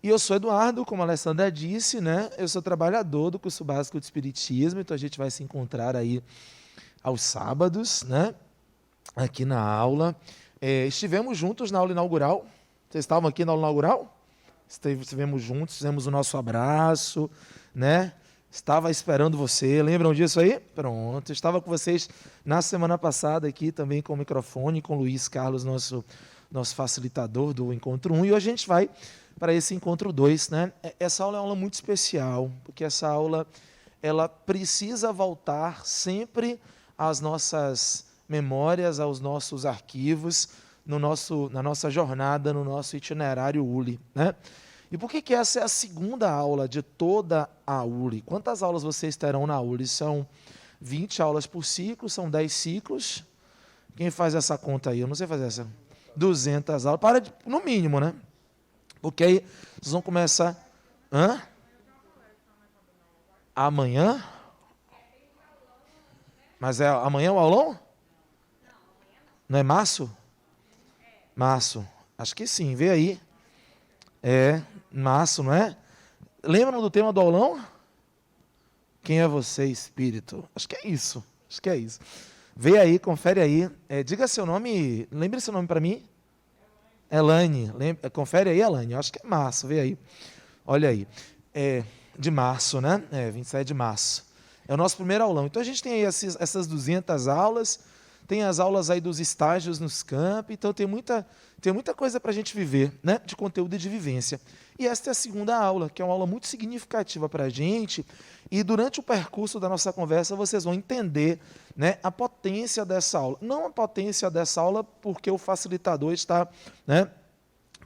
E eu sou Eduardo, como a Alessandra disse, né? Eu sou trabalhador do curso básico de Espiritismo, então a gente vai se encontrar aí aos sábados, né? Aqui na aula. Estivemos juntos na aula inaugural. Vocês estavam aqui na aula inaugural? Estivemos juntos, fizemos o nosso abraço, né? Estava esperando você, lembram disso aí? Pronto, estava com vocês na semana passada aqui também com o microfone, com o Luiz Carlos, nosso facilitador do Encontro 1, e hoje a gente vai para esse Encontro 2, né? Essa aula é uma aula muito especial, porque essa aula ela precisa voltar sempre às nossas memórias, aos nossos arquivos, na nossa jornada, no nosso itinerário ULI, né? E por que essa é a segunda aula de toda a ULI? Quantas aulas vocês terão na ULI? São 20 aulas por ciclo, são 10 ciclos. Quem faz essa conta aí? Eu não sei fazer essa. 200 aulas, no mínimo, né? Porque aí vocês vão começar... Amanhã? Mas amanhã o aulão? Não é março? Março. Acho que sim, vê aí. Março, não é? Lembram do tema do aulão? Quem é você, espírito? Acho que é isso. Vê aí, confere aí. Diga seu nome, lembre seu nome para mim. Elaine. Confere aí, Elaine. Acho que é março, vê aí. Olha aí. De março, né? 27 de março. É o nosso primeiro aulão. Então a gente tem aí essas 200 aulas, tem as aulas aí dos estágios nos campi, então tem muita coisa para a gente viver, né? De conteúdo e de vivência. E esta é a segunda aula, que é uma aula muito significativa para a gente, e durante o percurso da nossa conversa vocês vão entender, né, a potência dessa aula. Não a potência dessa aula porque o facilitador está, né,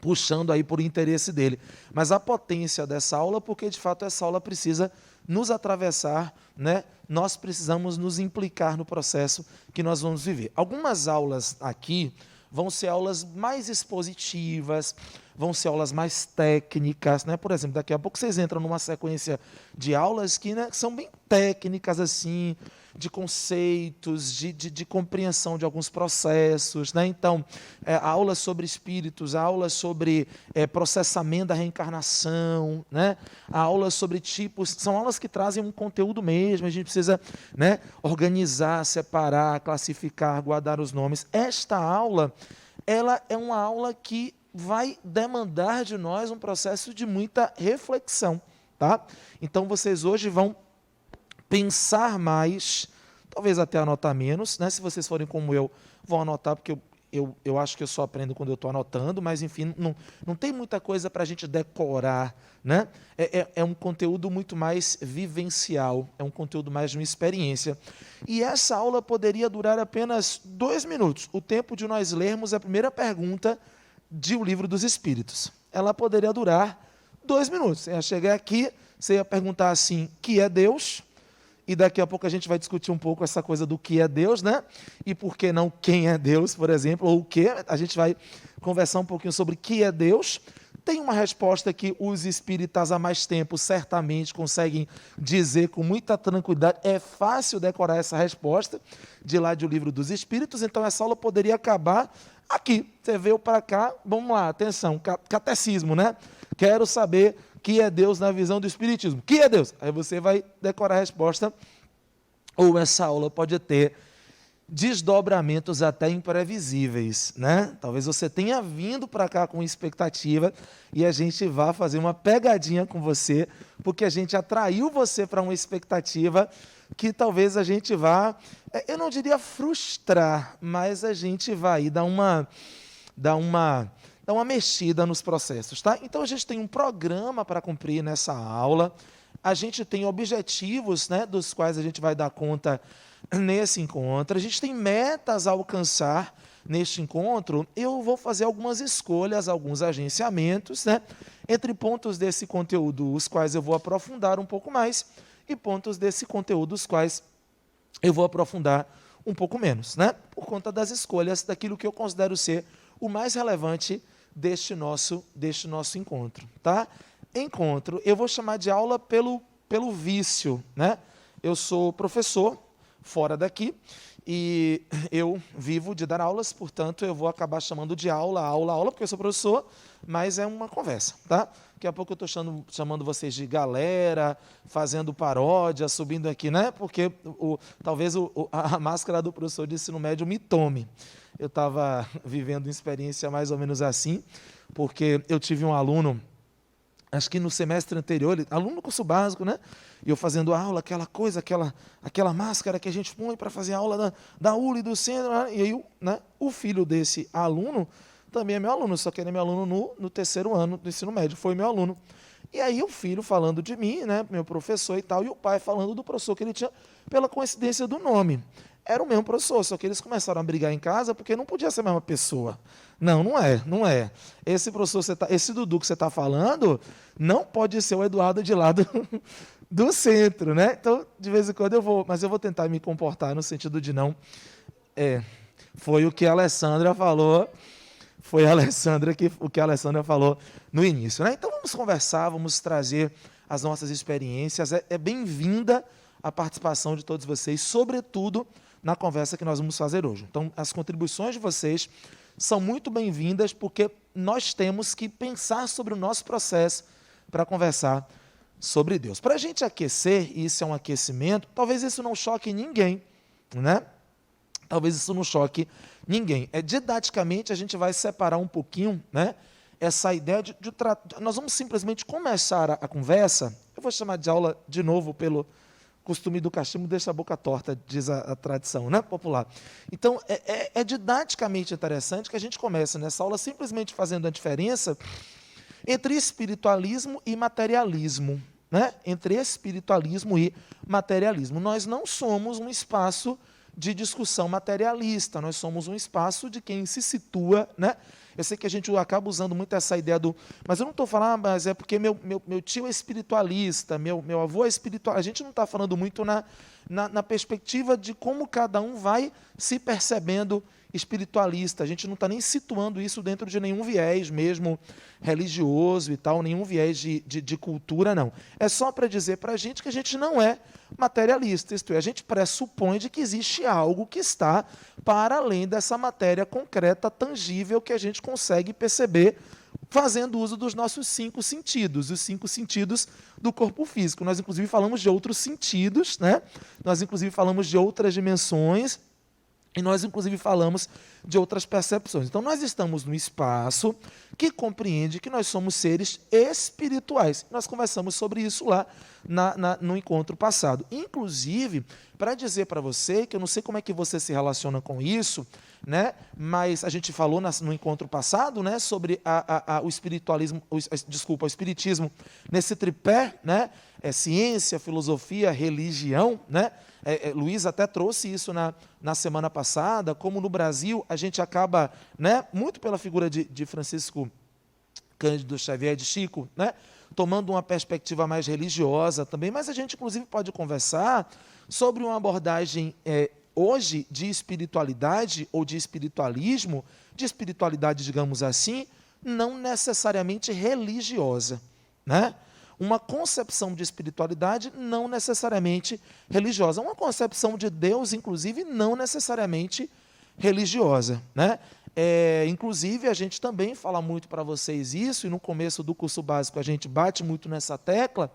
puxando aí por interesse dele, mas a potência dessa aula porque, de fato, essa aula precisa nos atravessar, né? Nós precisamos nos implicar no processo que nós vamos viver. Algumas aulas aqui vão ser aulas mais expositivas, vão ser aulas mais técnicas, né? Por exemplo, daqui a pouco vocês entram numa sequência de aulas que, né, são bem técnicas, assim, de conceitos, de compreensão de alguns processos, né? Então, aulas sobre espíritos, aulas sobre processamento da reencarnação, né? Aulas sobre tipos, são aulas que trazem um conteúdo mesmo, a gente precisa, né, organizar, separar, classificar, guardar os nomes. Esta aula, ela é uma aula que vai demandar de nós um processo de muita reflexão, tá? Então, vocês hoje vão pensar mais, talvez até anotar menos, né? Se vocês forem como eu, vão anotar, porque eu acho que eu só aprendo quando eu estou anotando, mas, enfim, não tem muita coisa para a gente decorar, né? É um conteúdo muito mais vivencial, é um conteúdo mais de uma experiência. E essa aula poderia durar apenas 2 minutos, o tempo de nós lermos a primeira pergunta de O Livro dos Espíritos. Ela poderia durar 2 minutos. Você ia chegar aqui, você ia perguntar assim, que é Deus? E daqui a pouco a gente vai discutir um pouco essa coisa do que é Deus, né? E por que não quem é Deus, por exemplo, ou o que. A gente vai conversar um pouquinho sobre o que é Deus. Tem uma resposta que os espíritas há mais tempo certamente conseguem dizer com muita tranquilidade. É fácil decorar essa resposta de lá de O Livro dos Espíritos, então essa aula poderia acabar aqui. Você veio para cá, vamos lá, atenção, catecismo, né? Quero saber que é Deus na visão do Espiritismo. Que é Deus? Aí você vai decorar a resposta, ou essa aula pode ter desdobramentos até imprevisíveis, né? Talvez você tenha vindo para cá com expectativa e a gente vá fazer uma pegadinha com você, porque a gente atraiu você para uma expectativa que talvez a gente vá, eu não diria frustrar, mas a gente vai dar uma mexida nos processos, tá? Então a gente tem um programa para cumprir nessa aula, a gente tem objetivos, né, dos quais a gente vai dar conta nesse encontro, a gente tem metas a alcançar neste encontro. Eu vou fazer algumas escolhas, alguns agenciamentos, né, entre pontos desse conteúdo, os quais eu vou aprofundar um pouco mais, e pontos desse conteúdo, os quais eu vou aprofundar um pouco menos, né, por conta das escolhas daquilo que eu considero ser o mais relevante deste nosso encontro, tá? Encontro, eu vou chamar de aula pelo vício, né? Eu sou professor fora daqui E eu vivo de dar aulas, portanto, eu vou acabar chamando de aula, porque eu sou professor, mas é uma conversa, tá? Daqui a pouco eu estou chamando vocês de galera, fazendo paródia, subindo aqui, né? Porque talvez a máscara do professor de ensino médio me tome. Eu estava vivendo uma experiência mais ou menos assim, porque eu tive um aluno, acho que no semestre anterior, aluno do curso básico, né? E eu fazendo aula, aquela coisa, aquela máscara que a gente põe para fazer a aula da ULA e do centro, né? E aí, né, o filho desse aluno também é meu aluno, só que ele é meu aluno no terceiro ano do ensino médio, foi meu aluno. E aí o filho falando de mim, né, meu professor e tal, e o pai falando do professor que ele tinha, pela coincidência do nome. Era o mesmo professor, só que eles começaram a brigar em casa porque não podia ser a mesma pessoa. Não, não é. Esse professor, esse Dudu que você está falando, não pode ser o Eduardo de lá do centro, né? Então, de vez em quando mas eu vou tentar me comportar no sentido de não. Foi o que a Alessandra falou. Foi o que a Alessandra falou no início, né? Então vamos conversar, vamos trazer as nossas experiências. É bem-vinda a participação de todos vocês, sobretudo na conversa que nós vamos fazer hoje. Então, as contribuições de vocês são muito bem-vindas, porque nós temos que pensar sobre o nosso processo para conversar sobre Deus. Para a gente aquecer, e isso é um aquecimento, talvez isso não choque ninguém, né? Talvez isso não choque ninguém. Didaticamente, a gente vai separar um pouquinho, né, essa ideia de nós vamos simplesmente começar a conversa, eu vou chamar de aula de novo pelo costume do cachimbo, deixa a boca torta, diz a tradição, né, popular. Então, didaticamente interessante que a gente comece nessa aula simplesmente fazendo a diferença entre espiritualismo e materialismo, né? Entre espiritualismo e materialismo. Nós não somos um espaço de discussão materialista, nós somos um espaço de quem se situa, né? Eu sei que a gente acaba usando muito essa ideia mas eu não estou falando, mas é porque meu tio é espiritualista, meu avô é espiritual. A gente não está falando muito na perspectiva de como cada um vai se percebendo espiritualista. A gente não está nem situando isso dentro de nenhum viés mesmo religioso e tal, nenhum viés de cultura, não. É só para dizer para a gente que a gente não é materialista, isto é, a gente pressupõe de que existe algo que está para além dessa matéria concreta, tangível, que a gente consegue perceber fazendo uso dos nossos 5 sentidos, os 5 sentidos do corpo físico. Nós, inclusive, falamos de outros sentidos, né? Nós, inclusive, falamos de outras dimensões, e nós, inclusive, falamos de outras percepções. Então, nós estamos num espaço que compreende que nós somos seres espirituais. Nós conversamos sobre isso lá no encontro passado. Inclusive, para dizer para você, que eu não sei como é que você se relaciona com isso, né? Mas a gente falou no encontro passado, né, sobre o espiritualismo, o espiritismo nesse tripé, né? Ciência, filosofia, religião, né? Luiz até trouxe isso na semana passada, como no Brasil a gente acaba, né, muito pela figura de Francisco Cândido Xavier, de Chico, né, tomando uma perspectiva mais religiosa também, mas a gente inclusive pode conversar sobre uma abordagem hoje de espiritualidade ou de espiritualismo, de espiritualidade, digamos assim, não necessariamente religiosa, né? Uma concepção de espiritualidade não necessariamente religiosa, uma concepção de Deus, inclusive, não necessariamente religiosa, né? Inclusive, a gente também fala muito para vocês isso, e no começo do curso básico a gente bate muito nessa tecla,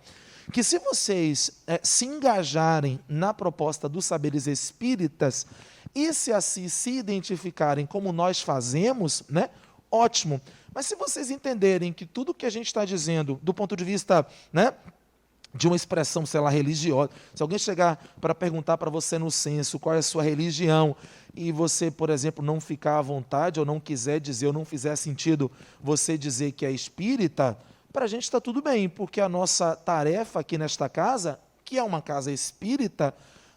que se vocês se engajarem na proposta dos saberes espíritas e se assim se identificarem como nós fazemos, né, ótimo. Mas se vocês entenderem que tudo que a gente está dizendo, do ponto de vista, né, de uma expressão, sei lá, religiosa, se alguém chegar para perguntar para você no censo qual é a sua religião, e você, por exemplo, não ficar à vontade, ou não quiser dizer, ou não fizer sentido você dizer que é espírita, para a gente está tudo bem, porque a nossa tarefa aqui nesta casa, que é uma casa espírita,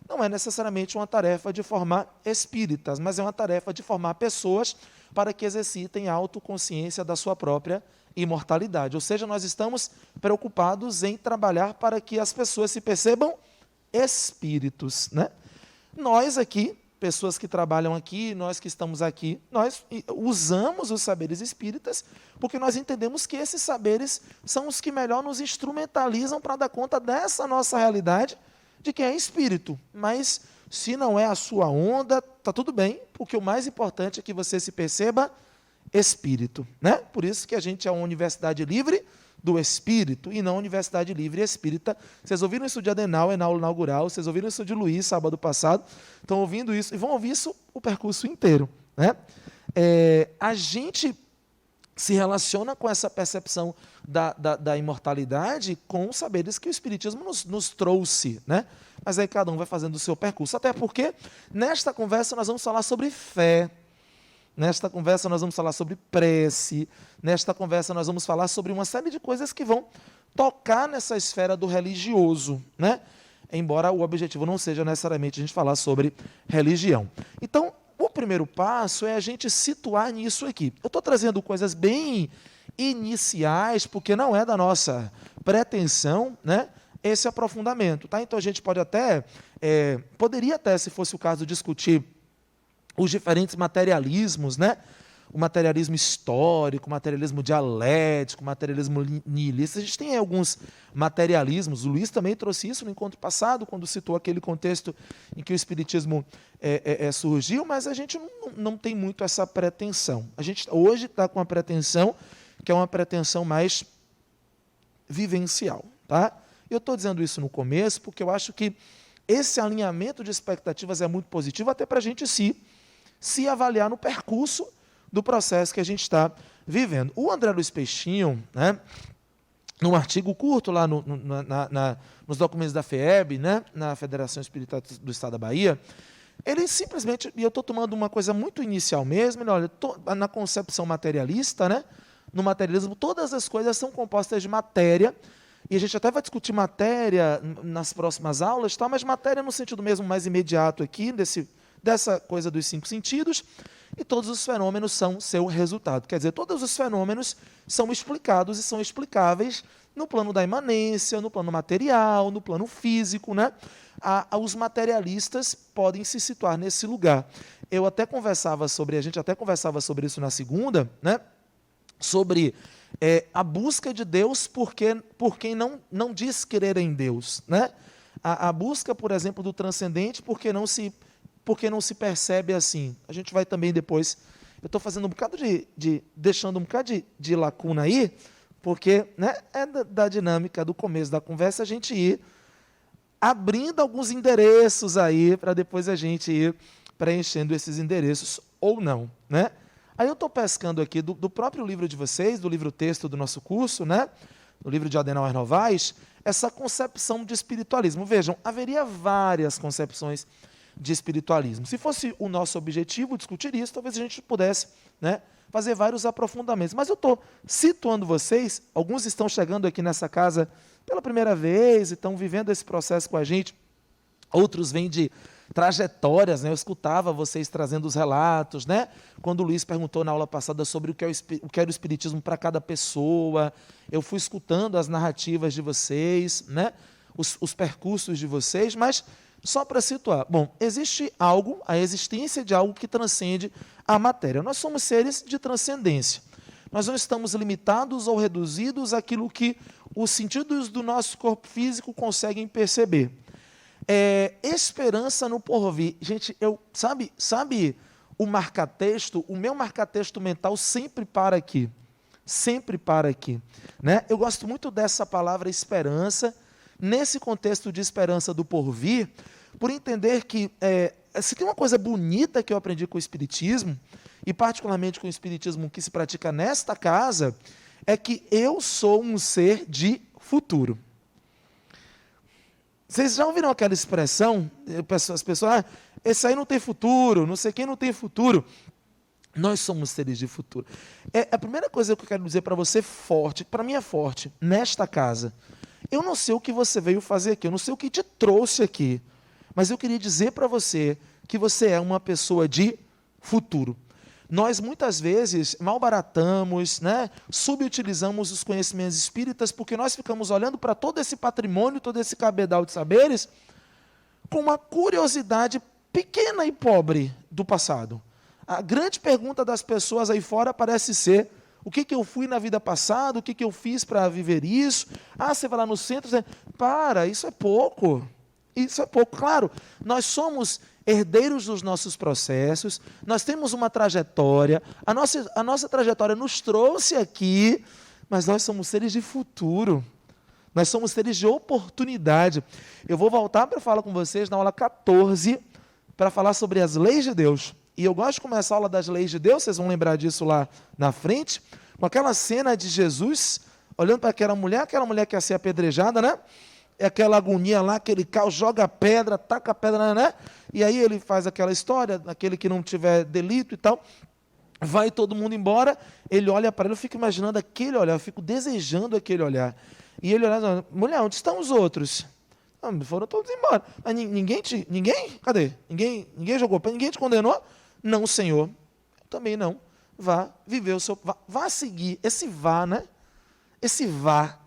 não é necessariamente uma tarefa de formar espíritas, mas é uma tarefa de formar pessoas para que exercitem a autoconsciência da sua própria imortalidade. Ou seja, nós estamos preocupados em trabalhar para que as pessoas se percebam espíritos, né? Nós aqui, pessoas que trabalham aqui, nós que estamos aqui, nós usamos os saberes espíritas porque nós entendemos que esses saberes são os que melhor nos instrumentalizam para dar conta dessa nossa realidade de quem é espírito. Mas Se não é a sua onda, tá tudo bem, porque o mais importante é que você se perceba espírito, né? Por isso que a gente é uma universidade livre do espírito e não universidade livre espírita. Vocês ouviram isso de Adenauer na aula inaugural, vocês ouviram isso de Luiz sábado passado, estão ouvindo isso e vão ouvir isso o percurso inteiro, né? A gente se relaciona com essa percepção da imortalidade com os saberes que o Espiritismo nos trouxe, né? Mas aí cada um vai fazendo o seu percurso. Até porque, nesta conversa, nós vamos falar sobre fé, nesta conversa nós vamos falar sobre prece, nesta conversa nós vamos falar sobre uma série de coisas que vão tocar nessa esfera do religioso, né? Embora o objetivo não seja necessariamente a gente falar sobre religião. Então, o primeiro passo é a gente situar nisso aqui. Eu estou trazendo coisas bem iniciais, porque não é da nossa pretensão, né, esse aprofundamento. Tá? Então a gente pode até, poderia até, se fosse o caso, discutir os diferentes materialismos, né? O materialismo histórico, o materialismo dialético, o materialismo nihilista. A gente tem alguns materialismos. O Luiz também trouxe isso no encontro passado, quando citou aquele contexto em que o Espiritismo surgiu, mas a gente não tem muito essa pretensão. A gente hoje está com uma pretensão que é uma pretensão mais vivencial. Tá? Eu estou dizendo isso no começo porque eu acho que esse alinhamento de expectativas é muito positivo até para a gente se avaliar no percurso do processo que a gente está vivendo. O André Luiz Peixinho, né, num artigo curto lá nos documentos da FEB, né, na Federação Espírita do Estado da Bahia, ele simplesmente, e eu estou tomando uma coisa muito inicial mesmo, ele, olha, na concepção materialista, né, no materialismo, todas as coisas são compostas de matéria, e a gente até vai discutir matéria nas próximas aulas, tá, mas matéria no sentido mesmo mais imediato aqui, dessa coisa dos 5 sentidos, e todos os fenômenos são seu resultado. Quer dizer, todos os fenômenos são explicados e são explicáveis no plano da imanência, no plano material, no plano físico, né? Os materialistas podem se situar nesse lugar. A gente até conversava sobre isso na segunda, né? Sobre a busca de Deus por quem não diz querer em Deus, né? A busca, por exemplo, do transcendente porque não se percebe assim. A gente vai também depois, eu estou fazendo um bocado deixando um bocado de lacuna aí, porque, né, é da dinâmica do começo da conversa a gente ir abrindo alguns endereços aí, para depois a gente ir preenchendo esses endereços ou não, né? Aí eu estou pescando aqui do próprio livro de vocês, do livro-texto do nosso curso, né, do livro de Adenauer Novaes, essa concepção de espiritualismo. Vejam, haveria várias concepções de espiritualismo. Se fosse o nosso objetivo discutir isso, talvez a gente pudesse, né, fazer vários aprofundamentos. Mas eu estou situando vocês, alguns estão chegando aqui nessa casa pela primeira vez e estão vivendo esse processo com a gente, outros vêm de trajetórias, né? Eu escutava vocês trazendo os relatos, né? Quando o Luiz perguntou na aula passada sobre o que era o espiritismo para cada pessoa, eu fui escutando as narrativas de vocês, né? Os percursos de vocês, mas só para situar, bom, existe algo, a existência de algo que transcende a matéria. Nós somos seres de transcendência. Nós não estamos limitados ou reduzidos àquilo que os sentidos do nosso corpo físico conseguem perceber. Esperança no porvir. Gente, sabe o marca-texto? O meu marca-texto mental sempre para aqui. Sempre para aqui. Né? Eu gosto muito dessa palavra esperança, nesse contexto de esperança do porvir, por entender que se tem uma coisa bonita que eu aprendi com o Espiritismo, e particularmente com o Espiritismo que se pratica nesta casa, é que eu sou um ser de futuro. Vocês já ouviram aquela expressão? As pessoas, esse aí não tem futuro, não sei quem não tem futuro. Nós somos seres de futuro. A primeira coisa que eu quero dizer para você forte, para mim é forte, nesta casa. Eu não sei o que você veio fazer aqui, eu não sei o que te trouxe aqui, mas eu queria dizer para você que você é uma pessoa de futuro. Nós, muitas vezes, malbaratamos, né, subutilizamos os conhecimentos espíritas porque nós ficamos olhando para todo esse patrimônio, todo esse cabedal de saberes, com uma curiosidade pequena e pobre do passado. A grande pergunta das pessoas aí fora parece ser: o que eu fui na vida passada? O que eu fiz para viver isso? Você vai lá no centro e diz, para, isso é pouco. Isso é pouco. Claro, nós somos herdeiros dos nossos processos, nós temos uma trajetória, a nossa trajetória nos trouxe aqui, mas nós somos seres de futuro, nós somos seres de oportunidade. Eu vou voltar para falar com vocês na aula 14, para falar sobre as leis de Deus. E eu gosto de começar a aula das leis de Deus, vocês vão lembrar disso lá na frente, com aquela cena de Jesus, olhando para aquela mulher que ia ser apedrejada, né? É aquela agonia lá, aquele caos, joga a pedra, taca a pedra, né? E aí ele faz aquela história, aquele que não tiver delito e tal, vai todo mundo embora, ele olha para ele, eu fico imaginando aquele olhar, eu fico desejando aquele olhar. E ele olha, mulher, onde estão os outros? Ah, foram todos embora. Mas ninguém? Cadê? Ninguém jogou, ninguém te condenou? Não, Senhor. Eu também não. Vá viver o seu... Vá seguir. Esse vá, né? Esse vá.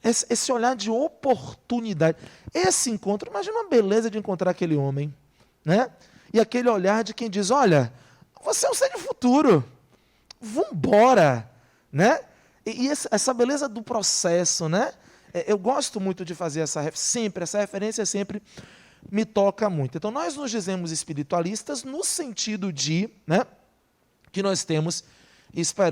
Esse olhar de oportunidade. Esse encontro, imagina a beleza de encontrar aquele homem, né? E aquele olhar de quem diz, olha, você é um ser de futuro. Vambora, né? E essa beleza do processo, né? Eu gosto muito de fazer essa referência sempre me toca muito. Então, nós nos dizemos espiritualistas no sentido de, né, que nós temos,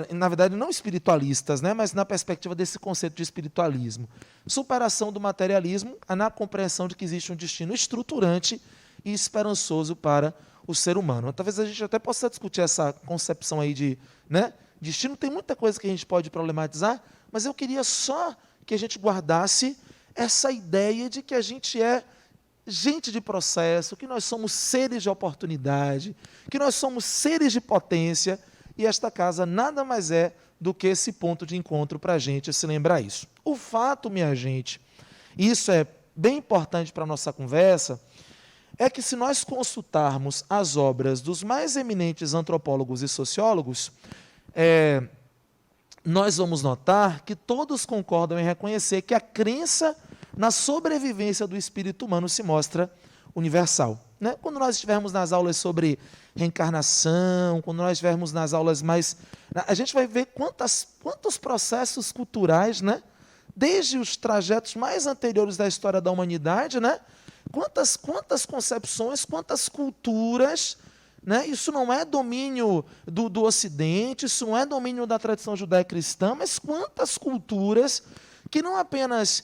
na verdade, não espiritualistas, né, mas na perspectiva desse conceito de espiritualismo. Superação do materialismo na compreensão de que existe um destino estruturante e esperançoso para o ser humano. Talvez a gente até possa discutir essa concepção aí de, né, destino. Tem muita coisa que a gente pode problematizar, mas eu queria só que a gente guardasse essa ideia de que a gente é gente de processo, que nós somos seres de oportunidade, que nós somos seres de potência, e esta casa nada mais é do que esse ponto de encontro para a gente se lembrar isso. O fato, minha gente, e isso é bem importante para a nossa conversa, é que se nós consultarmos as obras dos mais eminentes antropólogos e sociólogos, nós vamos notar que todos concordam em reconhecer que a crença na sobrevivência do espírito humano se mostra universal, né? Quando nós estivermos nas aulas sobre reencarnação, quando nós estivermos nas aulas mais... A gente vai ver quantos processos culturais, né? Desde os trajetos mais anteriores da história da humanidade, né? Quantas concepções, quantas culturas... Né? Isso não é domínio do Ocidente, isso não é domínio da tradição judaico-cristã, mas quantas culturas que não apenas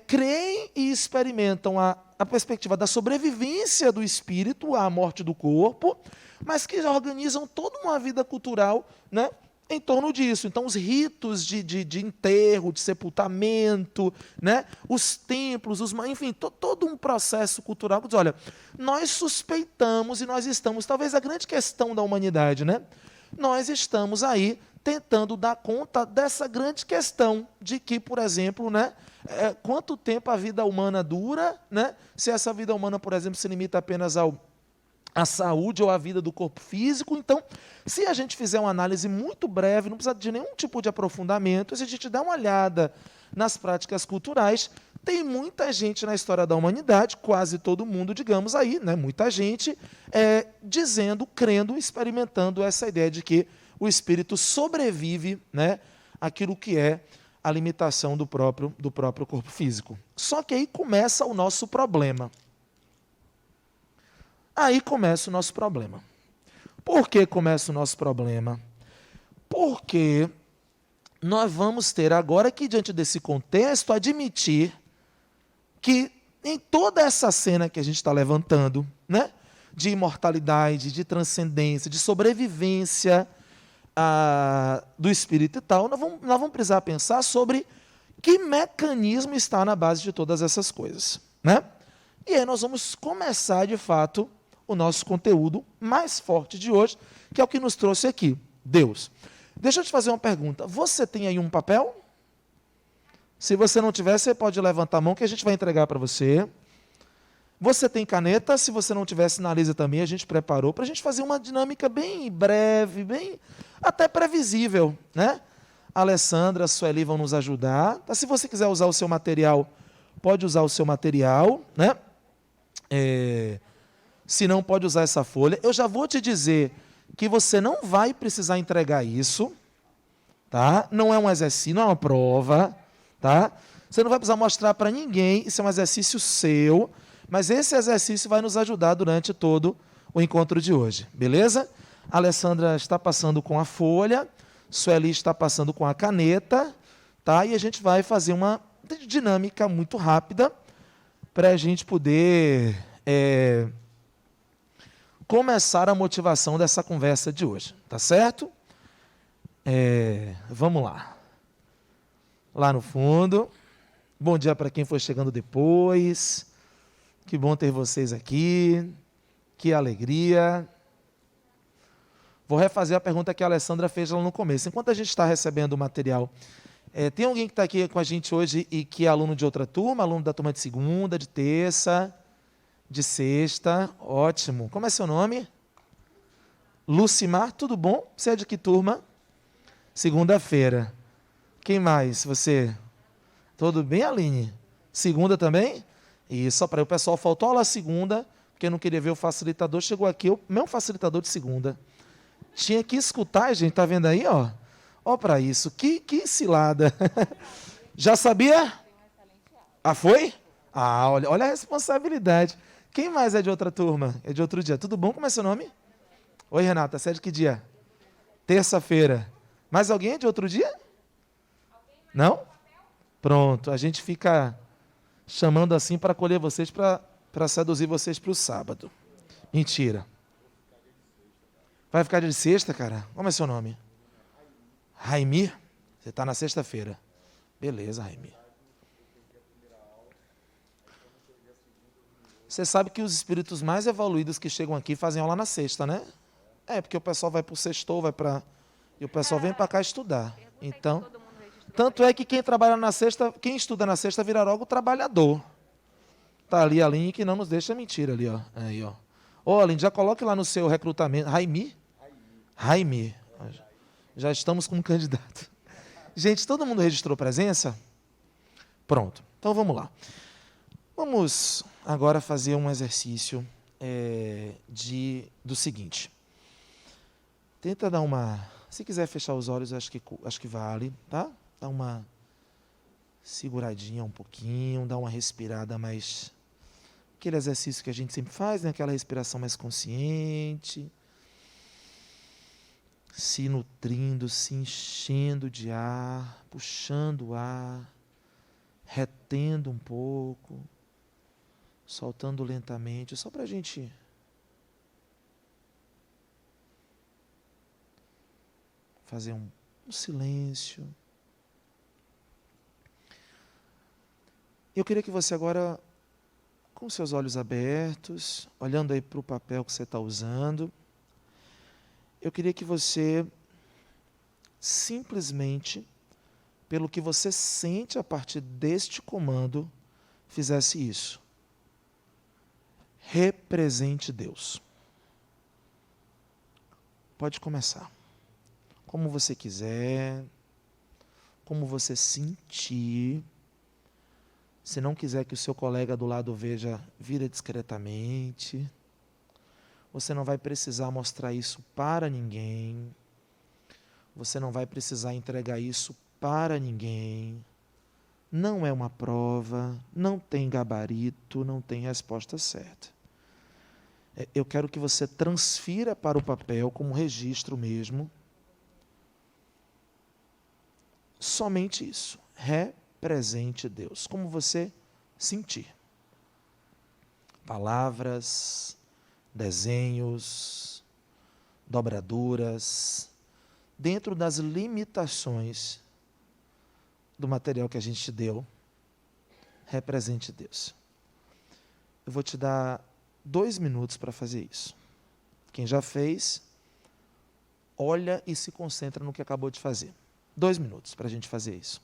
creem e experimentam a perspectiva da sobrevivência do espírito à morte do corpo, mas que organizam toda uma vida cultural, né, em torno disso. Então, os ritos de enterro, de sepultamento, né, os templos, enfim, todo um processo cultural que diz, olha, nós suspeitamos e nós estamos, talvez a grande questão da humanidade, né, nós estamos aí tentando dar conta dessa grande questão de que, por exemplo, né, quanto tempo a vida humana dura, né, se essa vida humana, por exemplo, se limita apenas à saúde ou à vida do corpo físico. Então, se a gente fizer uma análise muito breve, não precisa de nenhum tipo de aprofundamento, se a gente dá uma olhada nas práticas culturais, tem muita gente na história da humanidade, quase todo mundo, digamos aí, né, muita gente dizendo, crendo, experimentando essa ideia de que o espírito sobrevive, né, àquilo que é a limitação do próprio corpo físico. Só que aí começa o nosso problema. Aí começa o nosso problema. Por que começa o nosso problema? Porque nós vamos ter agora que, diante desse contexto, admitir que em toda essa cena que a gente está levantando, né, de imortalidade, de transcendência, de sobrevivência do espírito e tal, nós vamos precisar pensar sobre que mecanismo está na base de todas essas coisas, né? E aí nós vamos começar, de fato, o nosso conteúdo mais forte de hoje, que é o que nos trouxe aqui, Deus. Deixa eu te fazer uma pergunta. Você tem aí um papel? Se você não tiver, você pode levantar a mão que a gente vai entregar para você. Você tem caneta? Se você não tiver, sinaliza também. A gente preparou para a gente fazer uma dinâmica bem breve, bem até previsível, né? A Alessandra, a Sueli vão nos ajudar. Tá? Se você quiser usar o seu material, pode usar o seu material, né? Se não, pode usar essa folha. Eu já vou te dizer que você não vai precisar entregar isso, tá? Não é um exercício, não é uma prova, tá? Você não vai precisar mostrar para ninguém, isso é um exercício seu. Mas esse exercício vai nos ajudar durante todo o encontro de hoje, beleza? A Alessandra está passando com a folha, Sueli está passando com a caneta, tá? E a gente vai fazer uma dinâmica muito rápida para a gente poder começar a motivação dessa conversa de hoje, tá certo? Vamos lá. Lá no fundo. Bom dia para quem foi chegando depois. Que bom ter vocês aqui. Que alegria. Vou refazer a pergunta que a Alessandra fez lá no começo. Enquanto a gente está recebendo o material, tem alguém que está aqui com a gente hoje e que é aluno de outra turma? Aluno da turma de segunda, de terça, de sexta? Ótimo. Como é seu nome? Lucimar, tudo bom? Você é de que turma? Segunda-feira. Quem mais? Você? Tudo bem, Aline? Segunda também? Isso, só para o pessoal faltou aula segunda, porque não queria ver o facilitador, chegou aqui, o mesmo facilitador de segunda. Tinha que escutar, gente, tá vendo aí, ó? Ó para isso, que cilada. Já sabia? Ah, foi? Ah, olha a responsabilidade. Quem mais é de outra turma? É de outro dia. Tudo bom? Como é seu nome? Oi, Renata, você é de que dia? Terça-feira. Mais alguém é de outro dia? Não? Pronto, a gente fica chamando assim para acolher vocês, para seduzir vocês para o sábado. Mentira. Vai ficar de sexta, cara? Como é seu nome? Raimi? Você está na sexta-feira. Beleza, Raimi. Você sabe que os espíritos mais evoluídos que chegam aqui fazem aula na sexta, né? Porque o pessoal vai para o sextou, e o pessoal vem para cá estudar. Então, tanto é que quem trabalha na sexta, quem estuda na sexta vira logo trabalhador. Tá ali a linha que não nos deixa mentir ali, ó. Aí, ó. Ô, Aline, já coloque lá no seu recrutamento. Raimi? Raimi. Já estamos com um candidato. Gente, todo mundo registrou presença? Pronto. Então vamos lá. Vamos agora fazer um exercício do seguinte. Tenta dar uma... Se quiser fechar os olhos, acho que vale, tá? Dá uma seguradinha um pouquinho, dá uma respirada mais... Aquele exercício que a gente sempre faz, né? Aquela respiração mais consciente. Se nutrindo, se enchendo de ar, puxando o ar, retendo um pouco, soltando lentamente, só para a gente fazer um silêncio. Eu queria que você agora, com seus olhos abertos, olhando aí para o papel que você está usando, eu queria que você simplesmente, pelo que você sente a partir deste comando, fizesse isso. Represente Deus. Pode começar. Como você quiser, como você sentir. Se não quiser que o seu colega do lado veja, vira discretamente. Você não vai precisar mostrar isso para ninguém. Você não vai precisar entregar isso para ninguém. Não é uma prova, não tem gabarito, não tem resposta certa. Eu quero que você transfira para o papel, como registro mesmo, somente isso. Represente Deus, como você sentir. Palavras, desenhos, dobraduras, dentro das limitações do material que a gente te deu, represente Deus. Eu vou te dar 2 minutos para fazer isso. Quem já fez, olha e se concentra no que acabou de fazer. 2 minutos para a gente fazer isso.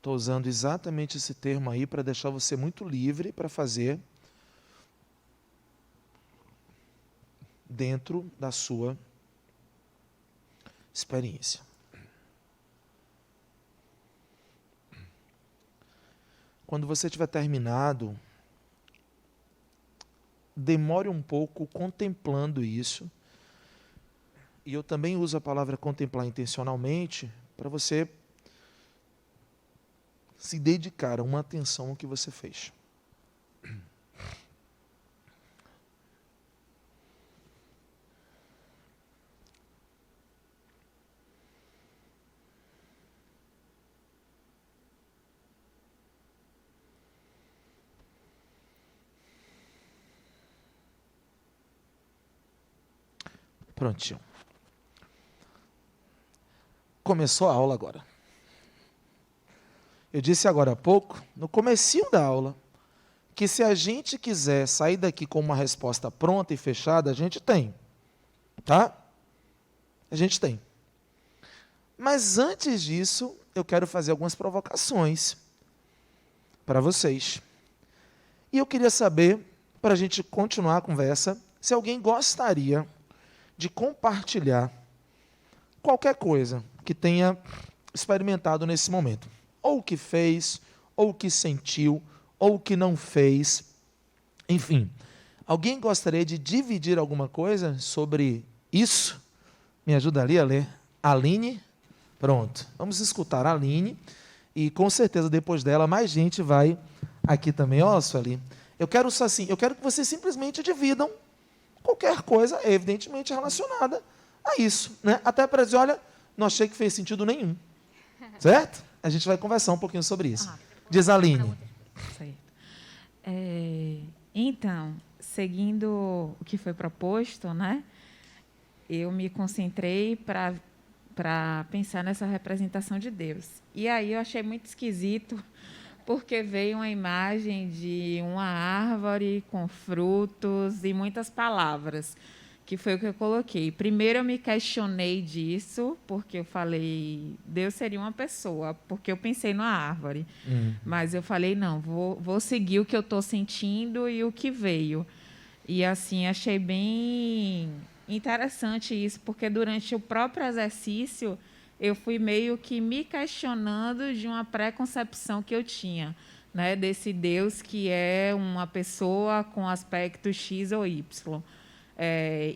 Estou usando exatamente esse termo aí para deixar você muito livre para fazer dentro da sua experiência. Quando você tiver terminado, demore um pouco contemplando isso. E eu também uso a palavra contemplar intencionalmente para você se dedicar a uma atenção ao que você fez. Prontinho. Começou a aula agora. Eu disse agora há pouco, no comecinho da aula, que se a gente quiser sair daqui com uma resposta pronta e fechada, a gente tem. Tá? A gente tem. Mas antes disso, eu quero fazer algumas provocações para vocês. E eu queria saber, para a gente continuar a conversa, se alguém gostaria de compartilhar qualquer coisa que tenha experimentado nesse momento. Ou o que fez, ou o que sentiu, ou o que não fez. Enfim, alguém gostaria de dividir alguma coisa sobre isso? Me ajuda ali a ler. Aline? Pronto. Vamos escutar a Aline. E com certeza depois dela mais gente vai aqui também. Ó, Sueli, eu quero que vocês simplesmente dividam qualquer coisa, evidentemente relacionada a isso, né? Até para dizer, olha, não achei que fez sentido nenhum. Certo? A gente vai conversar um pouquinho sobre isso. Diz a Aline. Certo. Então, seguindo o que foi proposto, né? Eu me concentrei para pensar nessa representação de Deus. E aí eu achei muito esquisito, porque veio uma imagem de uma árvore com frutos e muitas palavras, que foi o que eu coloquei. Primeiro eu me questionei disso, porque eu falei, Deus seria uma pessoa, porque eu pensei numa árvore. Mas eu falei, não, vou seguir o que eu estou sentindo e o que veio. E assim, achei bem interessante isso, porque durante o próprio exercício eu fui meio que me questionando de uma preconcepção que eu tinha, né, desse Deus que é uma pessoa com aspecto X ou Y.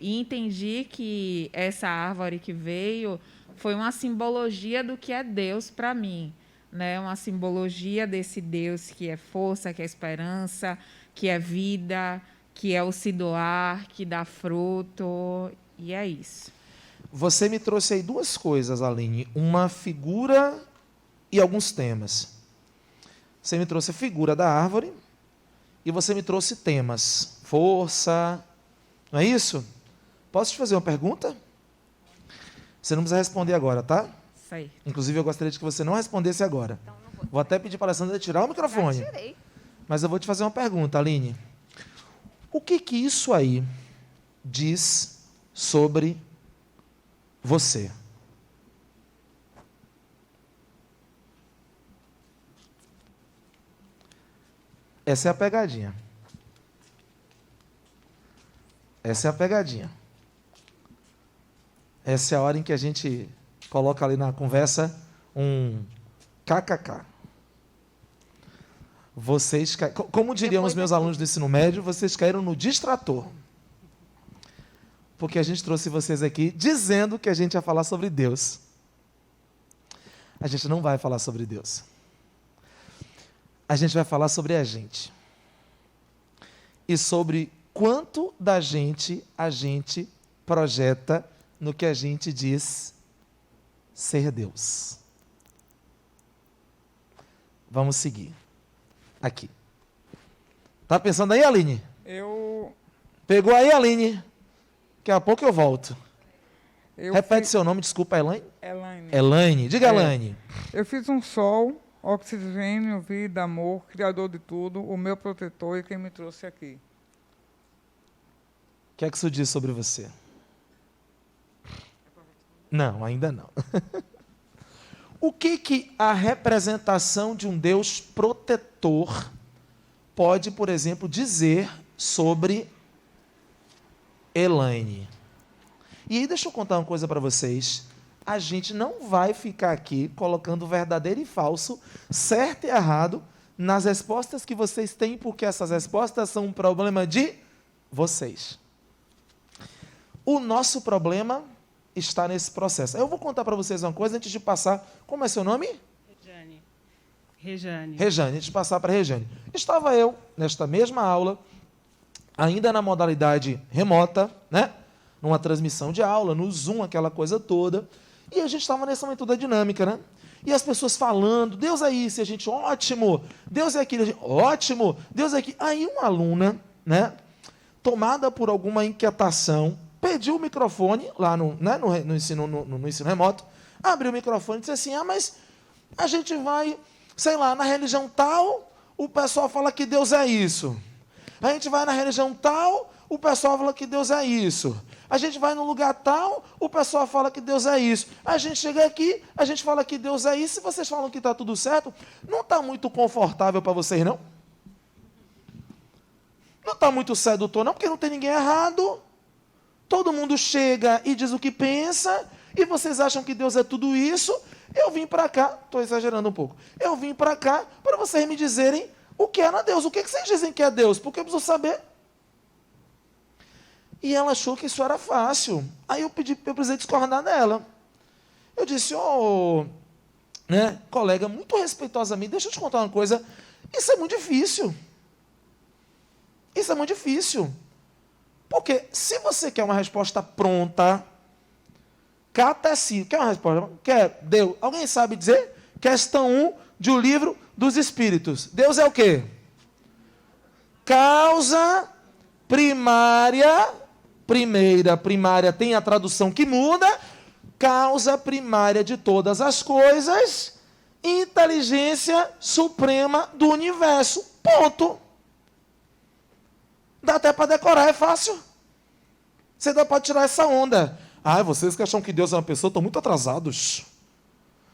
E entendi que essa árvore que veio foi uma simbologia do que é Deus para mim, né? Uma simbologia desse Deus que é força, que é esperança, que é vida, que é o se doar, que dá fruto, e é isso. Você me trouxe aí duas coisas, Aline. Uma figura e alguns temas. Você me trouxe a figura da árvore e você me trouxe temas. Força. Não é isso? Posso te fazer uma pergunta? Você não precisa responder agora, tá? Certo. Inclusive, eu gostaria de que você não respondesse agora. Então, não vou até pedir para a Alessandra tirar o microfone. Já tirei. Mas eu vou te fazer uma pergunta, Aline. O que isso aí diz sobre você? Essa é a pegadinha. Essa é a pegadinha. Essa é a hora em que a gente coloca ali na conversa um kkk. Vocês, como diriam os meus alunos do ensino médio, vocês caíram no distrator. Porque a gente trouxe vocês aqui dizendo que a gente ia falar sobre Deus. A gente não vai falar sobre Deus. A gente vai falar sobre a gente. E sobre quanto da gente a gente projeta no que a gente diz ser Deus. Vamos seguir. Aqui. Tá pensando aí, Aline? Pegou aí, Aline? Daqui a pouco eu volto. Repete seu nome, desculpa, Elaine? Elaine. Elaine. Diga, Elaine. Eu fiz um sol, oxigênio, vida, amor, criador de tudo, o meu protetor e quem me trouxe aqui. O que é que isso diz sobre você? Não, ainda não. O que a representação de um Deus protetor pode, por exemplo, dizer sobre Elaine? E aí deixa eu contar uma coisa para vocês. A gente não vai ficar aqui colocando verdadeiro e falso, certo e errado, nas respostas que vocês têm, porque essas respostas são um problema de vocês. O nosso problema está nesse processo. Eu vou contar para vocês uma coisa antes de passar. Como é seu nome? Rejane, antes de passar para Rejane. Estava eu, nesta mesma aula, ainda na modalidade remota, né? Numa transmissão de aula, no Zoom, aquela coisa toda. E a gente estava nessa momento da dinâmica, né? E as pessoas falando, Deus é isso, e a gente, ótimo, Deus é aquilo, gente, ótimo, Deus é aquilo. Aí uma aluna, né, tomada por alguma inquietação, pediu o microfone lá no ensino remoto, abriu o microfone e disse assim, mas a gente vai, sei lá, na religião tal, o pessoal fala que Deus é isso. A gente vai na religião tal, o pessoal fala que Deus é isso. A gente vai num lugar tal, o pessoal fala que Deus é isso. A gente chega aqui, a gente fala que Deus é isso. Se vocês falam que está tudo certo, não está muito confortável para vocês, não? Não está muito sedutor, não, porque não tem ninguém errado. Todo mundo chega e diz o que pensa, e vocês acham que Deus é tudo isso. Eu vim para cá, estou exagerando um pouco, eu vim para cá para vocês me dizerem o que era Deus. O que vocês dizem que é Deus? Porque eu preciso saber. E ela achou que isso era eu precisei discordar dela. Eu disse, colega, muito respeitosamente, deixa eu te contar uma coisa, isso é muito difícil. Isso é muito difícil. Porque se você quer uma resposta pronta, catecismo, quer uma resposta? Quer Deus? Alguém sabe dizer? Questão 1 de O Livro dos Espíritos. Deus é o quê? Causa primária. Primária tem a tradução que muda, causa primária de todas as coisas, inteligência suprema do universo. Ponto. Dá até para decorar, é fácil. Você não pode tirar essa onda. Vocês que acham que Deus é uma pessoa estão muito atrasados.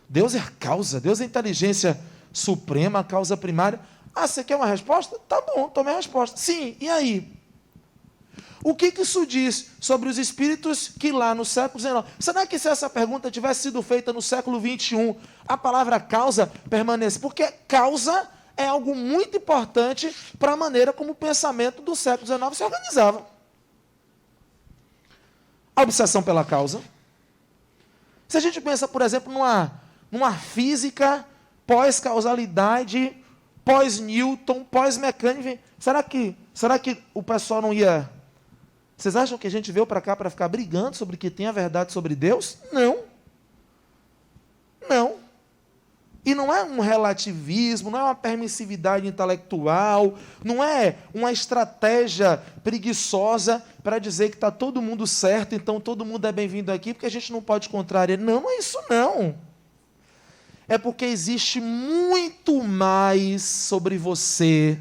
Deus é a causa, Deus é a inteligência suprema, a causa primária. Você quer uma resposta? Tá bom, tome a resposta. Sim, e aí? O que isso diz sobre os espíritos que lá no século XIX... Será que se essa pergunta tivesse sido feita no século XXI, a palavra causa permanece? Porque causa é algo muito importante para a maneira como o pensamento do século XIX se organizava. A obsessão pela causa. Se a gente pensa, por exemplo, numa física pós-causalidade, pós-Newton, pós-mecânica, será que o pessoal não ia... Vocês acham que a gente veio para cá para ficar brigando sobre que tem a verdade sobre Deus? Não. Não. E não é um relativismo, não é uma permissividade intelectual, não é uma estratégia preguiçosa para dizer que está todo mundo certo, então todo mundo é bem-vindo aqui, porque a gente não pode contrariar. Não, não é isso não. É porque existe muito mais sobre você,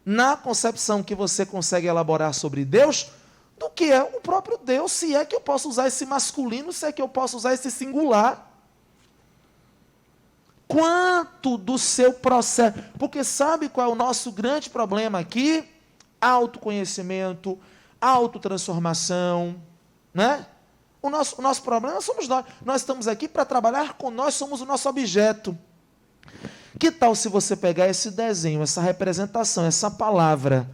na concepção que você consegue elaborar sobre Deus, do que é o próprio Deus, se é que eu posso usar esse masculino, se é que eu posso usar esse singular. Quanto do seu processo... Porque sabe qual é o nosso grande problema aqui? Autoconhecimento, autotransformação, né? O nosso problema somos nós. Nós estamos aqui para trabalhar com nós, somos o nosso objeto. Que tal se você pegar esse desenho, essa representação, essa palavra...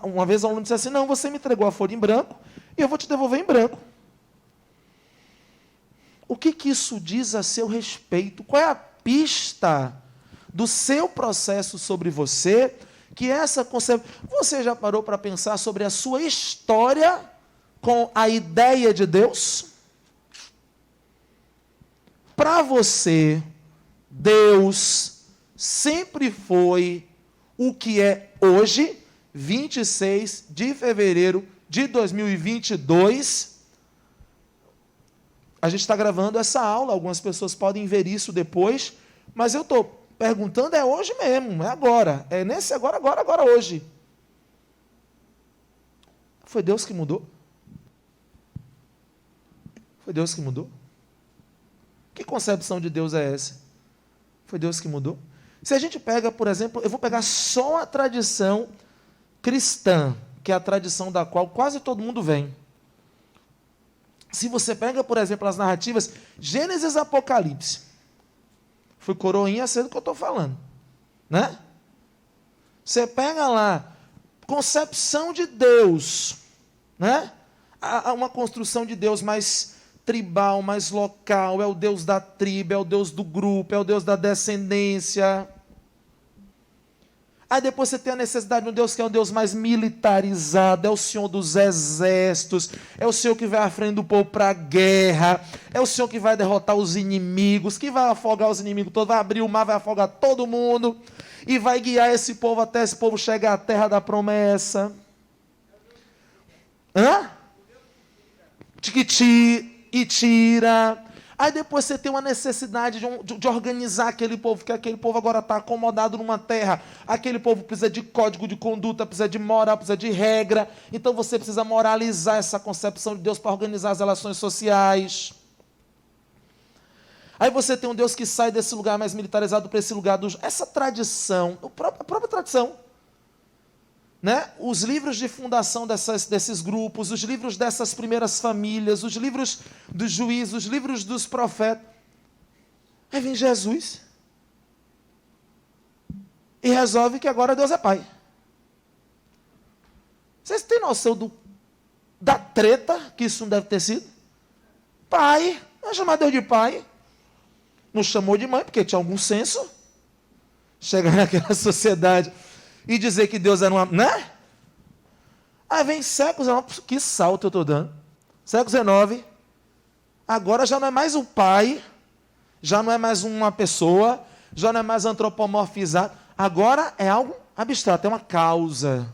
Uma vez o aluno disse assim, não, você me entregou a folha em branco e eu vou te devolver em branco. O que isso diz a seu respeito? Qual é a pista do seu processo sobre você? Que essa concepção... Você já parou para pensar sobre a sua história com a ideia de Deus? Para você, Deus sempre foi o que é hoje, 26 de fevereiro de 2022. A gente está gravando essa aula, algumas pessoas podem ver isso depois, mas eu estou perguntando, é hoje mesmo, é agora, é nesse agora, hoje. Foi Deus que mudou? Foi Deus que mudou? Que concepção de Deus é essa? Foi Deus que mudou? Se a gente pega, por exemplo, eu vou pegar só a tradição cristã, que é a tradição da qual quase todo mundo vem. Se você pega, por exemplo, as narrativas Gênesis e Apocalipse, fui coroinha, sei do que eu estou falando, né? Você pega lá, concepção de Deus, né? Há uma construção de Deus mais tribal, mais local, é o Deus da tribo, é o Deus do grupo, é o Deus da descendência. Aí depois você tem a necessidade de um Deus que é um Deus mais militarizado, é o Senhor dos exércitos, é o Senhor que vai à frente do povo para a guerra, é o Senhor que vai derrotar os inimigos, que vai afogar os inimigos todos, vai abrir o mar, vai afogar todo mundo, e vai guiar esse povo até esse povo chegar à terra da promessa. Hã? Tiquiti e tira. Aí depois você tem uma necessidade de organizar aquele povo, porque aquele povo agora está acomodado numa terra. Aquele povo precisa de código de conduta, precisa de moral, precisa de regra. Então você precisa moralizar essa concepção de Deus para organizar as relações sociais. Aí você tem um Deus que sai desse lugar mais militarizado para esse lugar do... Essa tradição, a própria tradição, né? Os livros de fundação desses grupos, os livros dessas primeiras famílias, os livros dos juízes, os livros dos profetas. Aí vem Jesus e resolve que agora Deus é Pai. Vocês têm noção da treta que isso não deve ter sido? Pai, vai chamar Deus de Pai. Não chamou de mãe, porque tinha algum senso. Chegar naquela sociedade e dizer que Deus era uma... Né? Aí vem século XIX, que salto eu estou dando. Século XIX, agora já não é mais um pai, já não é mais uma pessoa, já não é mais antropomorfizado, agora é algo abstrato, é uma causa.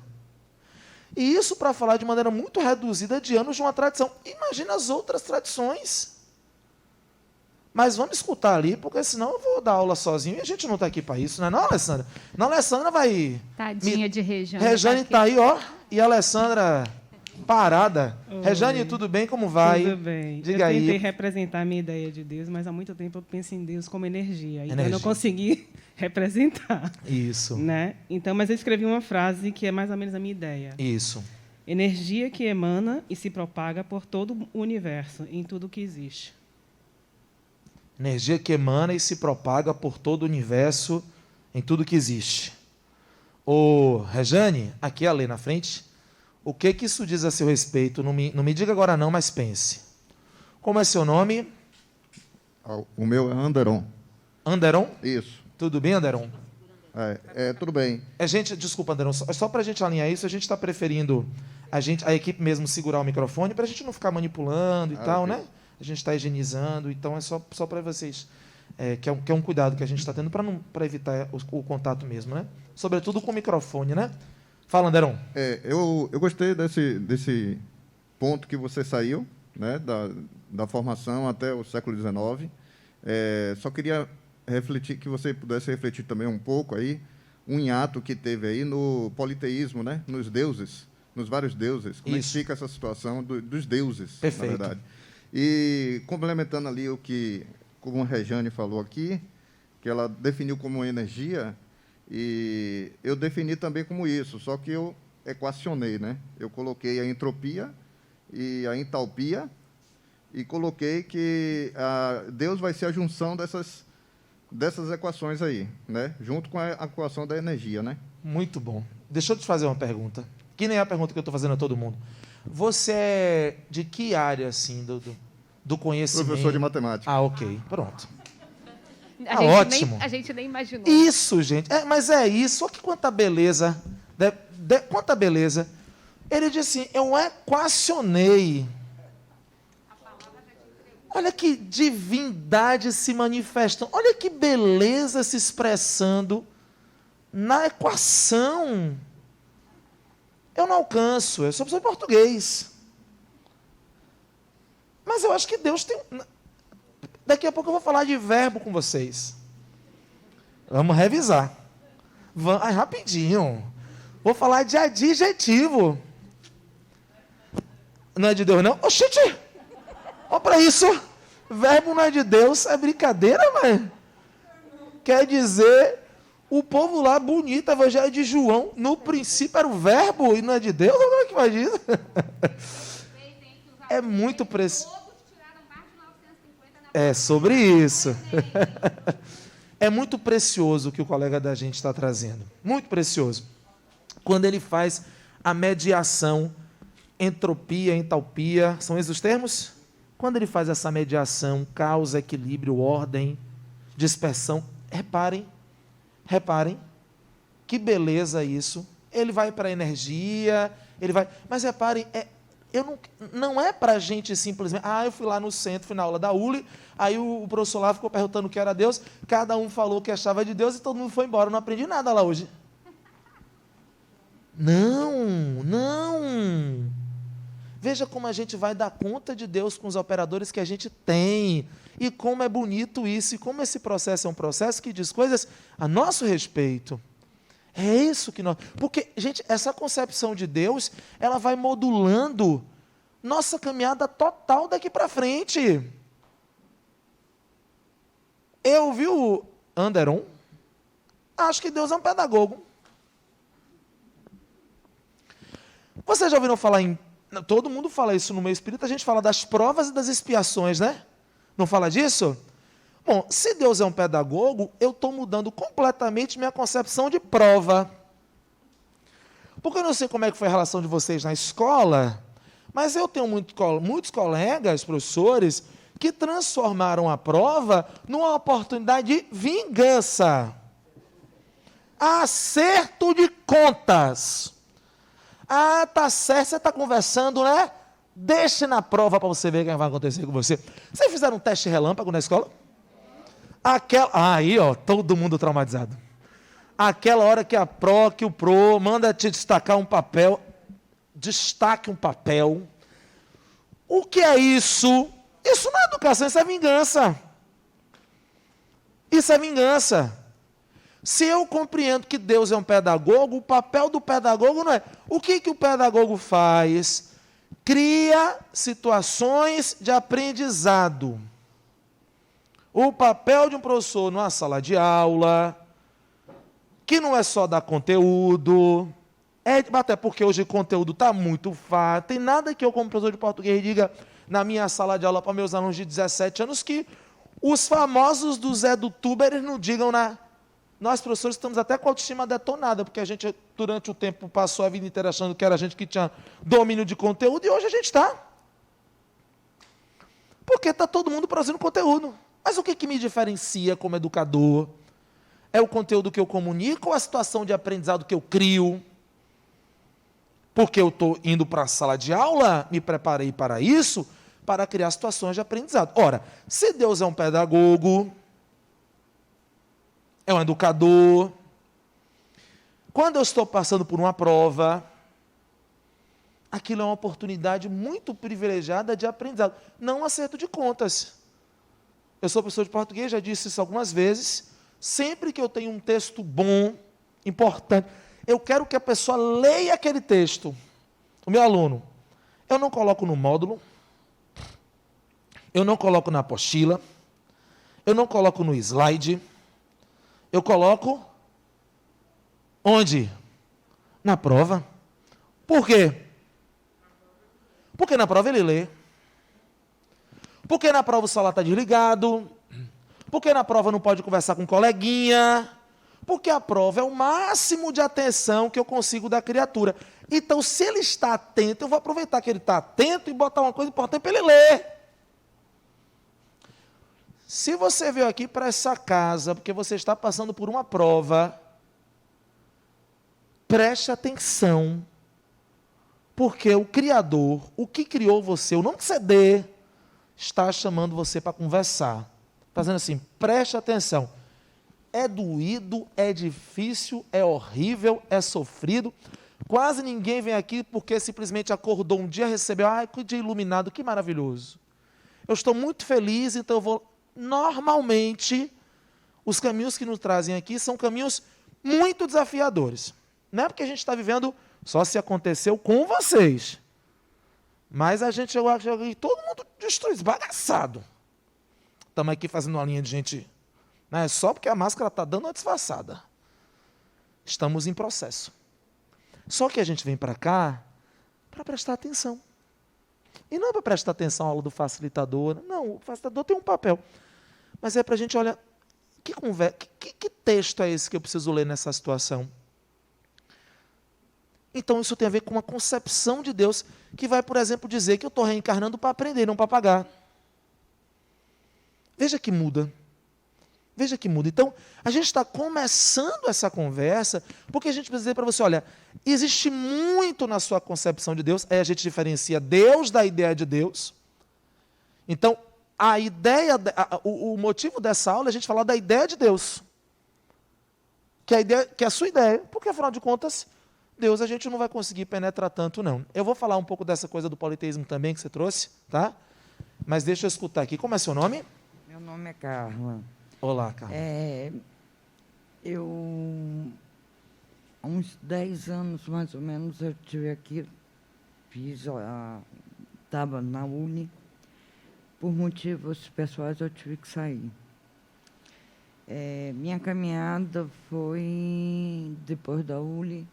E isso para falar de maneira muito reduzida de anos de uma tradição. Imagina as outras tradições. Mas vamos escutar ali, porque senão eu vou dar aula sozinho e a gente não está aqui para isso, não é não, Alessandra? Não, Alessandra vai... Tadinha de Rejane. Rejane está aí, ó, e a Alessandra parada. Oi. Rejane, tudo bem? Como vai? Tudo bem. Diga eu tentei aí. representar a minha ideia de Deus, mas há muito tempo eu penso em Deus como energia. Então Energia. eu não consegui representar. Isso, Né? Então, mas eu escrevi uma frase que é mais ou menos a minha ideia. isso. Energia que emana e se propaga por todo o universo, em tudo que existe. Energia que emana e se propaga por todo o universo, em tudo que existe. Ô, Rejane, aqui a lei na frente, o que isso diz a seu respeito? Não me diga agora não, mas pense. Como é seu nome? O meu é Anderon. Anderon? Isso. Tudo bem, Anderon? Tudo bem. Desculpa, Anderon, só para a gente alinhar isso, a gente está preferindo a equipe mesmo segurar o microfone, para a gente não ficar manipulando e tal, ok. né? A gente está higienizando, então é só para vocês, que é um cuidado que a gente está tendo para evitar o contato mesmo, né? Sobretudo com o microfone, né? Fala, Anderon. Eu gostei desse ponto que você saiu, né, da formação até o século XIX. Só queria refletir, que você pudesse refletir também um pouco aí, um hiato que teve aí no politeísmo, né, nos deuses, nos vários deuses. Como é que Isso. fica essa situação dos deuses, Perfeito. na verdade. E complementando ali como a Rejane falou aqui, que ela definiu como energia, e eu defini também como isso, só que eu equacionei, né? Eu coloquei a entropia e a entalpia e coloquei que Deus vai ser a junção dessas equações aí, né? Junto com a equação da energia, né? Muito bom. Deixa eu te fazer uma pergunta, que nem é a pergunta que eu estou fazendo a todo mundo. Você é de que área, assim, do conhecimento? Professor de matemática. Ah, ok. Pronto. A ótimo. gente nem imaginou. Isso, gente. Mas é isso. Olha que quanta beleza. Quanta beleza. Ele disse assim, eu equacionei. Olha que divindade se manifestando. Olha que beleza se expressando na equação. Eu não alcanço, eu sou professor de português. Mas eu acho que Deus tem... Daqui a pouco eu vou falar de verbo com vocês. Vamos revisar. Rapidinho. Vou falar de adjetivo. Não é de Deus, não? Oxente! Olha para isso. Verbo não é de Deus, é brincadeira, mãe. Quer dizer, o povo lá bonito, Evangelho de João, no princípio era o verbo e não é de Deus? Como é que faz isso? É muito precioso. É sobre isso. É muito precioso o que o colega da gente está trazendo. Muito precioso. Quando ele faz a mediação, entropia, entalpia, são esses os termos? Quando ele faz essa mediação, causa, equilíbrio, ordem, dispersão, reparem, que beleza isso. Ele vai para a energia, mas reparem, não é para a gente simplesmente, eu fui lá no centro, fui na aula da ULI, aí o professor lá ficou perguntando o que era Deus, cada um falou o que achava de Deus e todo mundo foi embora, eu não aprendi nada lá hoje. Não. Veja como a gente vai dar conta de Deus com os operadores que a gente tem, e como é bonito isso, e como esse processo é um processo que diz coisas a nosso respeito. É isso que nós... Porque, gente, essa concepção de Deus, ela vai modulando nossa caminhada total daqui para frente. Eu vi o Anderon, acho que Deus é um pedagogo. Vocês já ouviram falar em... Todo mundo fala isso no meio espírita, a gente fala das provas e das expiações, né? Não fala disso? Bom, se Deus é um pedagogo, eu estou mudando completamente minha concepção de prova. Porque eu não sei como é que foi a relação de vocês na escola, mas eu tenho muitos colegas, professores, que transformaram a prova numa oportunidade de vingança. Acerto de contas. Tá certo, você está conversando, né? Deixe na prova para você ver o que vai acontecer com você. Vocês fizeram um teste relâmpago na escola? Aí, todo mundo traumatizado. Aquela hora que que o pro manda te destacar um papel, destaque um papel. O que é isso? Isso não é educação, isso é vingança. Isso é vingança. Se eu compreendo que Deus é um pedagogo, o papel do pedagogo não é... O que o pedagogo faz? Cria situações de aprendizado. O papel de um professor numa sala de aula, que não é só dar conteúdo, até porque hoje o conteúdo está muito fácil, tem nada que eu, como professor de português, diga na minha sala de aula para meus alunos de 17 anos que os famosos dos edutubers não digam Nós, professores, estamos até com a autoestima detonada, porque a gente, durante o tempo, passou a vida inteira achando que era a gente que tinha domínio de conteúdo, e hoje a gente está. Porque está todo mundo produzindo conteúdo. Mas o que me diferencia como educador? É o conteúdo que eu comunico ou a situação de aprendizado que eu crio? Porque eu estou indo para a sala de aula, me preparei para isso, para criar situações de aprendizado. Ora, se Deus é um pedagogo, é um educador, quando eu estou passando por uma prova, aquilo é uma oportunidade muito privilegiada de aprendizado, não um acerto de contas. Eu sou professor de português, já disse isso algumas vezes, sempre que eu tenho um texto bom, importante, eu quero que a pessoa leia aquele texto. O meu aluno, eu não coloco no módulo, eu não coloco na apostila, eu não coloco no slide, eu coloco onde? Na prova. Por quê? Porque na prova ele lê. Porque na prova o celular está desligado. Porque na prova não pode conversar com um coleguinha. Porque a prova é o máximo de atenção que eu consigo da criatura. Então, se ele está atento, eu vou aproveitar que ele está atento e botar uma coisa importante para ele ler. Se você veio aqui para essa casa, porque você está passando por uma prova, preste atenção, porque o Criador, o que criou você, o nome que você dê, está chamando você para conversar. Está dizendo assim, preste atenção. É doído, é difícil, é horrível, é sofrido. Quase ninguém vem aqui porque simplesmente acordou um dia, recebeu, que dia iluminado, que maravilhoso. Eu estou muito feliz, então eu vou... Normalmente, os caminhos que nos trazem aqui são caminhos muito desafiadores. Não é porque a gente está vivendo, só se aconteceu com vocês. Mas a gente chegou aqui, todo mundo destruído, esbagaçado. estamos aqui fazendo uma linha de gente, né, só porque a máscara está dando uma disfarçada. Estamos em processo. Só que a gente vem para cá para prestar atenção. E não é para prestar atenção à aula do facilitador. Não, o facilitador tem um papel. Mas é para a gente, olha, que texto é esse que eu preciso ler nessa situação? Então isso tem a ver com uma concepção de Deus que vai, por exemplo, dizer que eu estou reencarnando para aprender, não para pagar. Veja que muda. Veja que muda. Então, a gente está começando essa conversa porque a gente precisa dizer para você, olha, existe muito na sua concepção de Deus, aí a gente diferencia Deus da ideia de Deus. Então, a ideia, o motivo dessa aula é a gente falar da ideia de Deus. Que é a sua ideia, porque afinal de contas, Deus a gente não vai conseguir penetrar tanto, não. Eu vou falar um pouco dessa coisa do politeísmo também que você trouxe, tá? Mas deixa eu escutar aqui. Como é seu nome? Meu nome é Carla. Olá, Carla. Eu, há uns 10 anos, mais ou menos, eu estive aqui, estava na Uni, por motivos pessoais eu tive que sair. Minha caminhada foi, depois da Uni,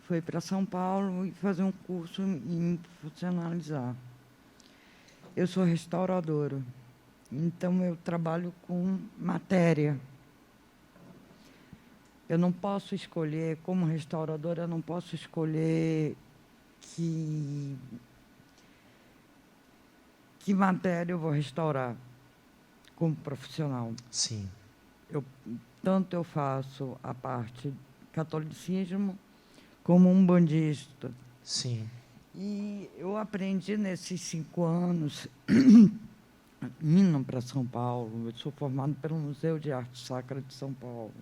foi para São Paulo e fazer um curso e me profissionalizar. Eu sou restauradora. Então, eu trabalho com matéria. Eu não posso escolher, como restauradora, eu não posso escolher que matéria eu vou restaurar como profissional. Sim. Tanto eu faço a parte catolicismo como umbandista. Sim. E eu aprendi nesses 5 anos... indo para São Paulo, eu sou formado pelo Museu de Arte Sacra de São Paulo.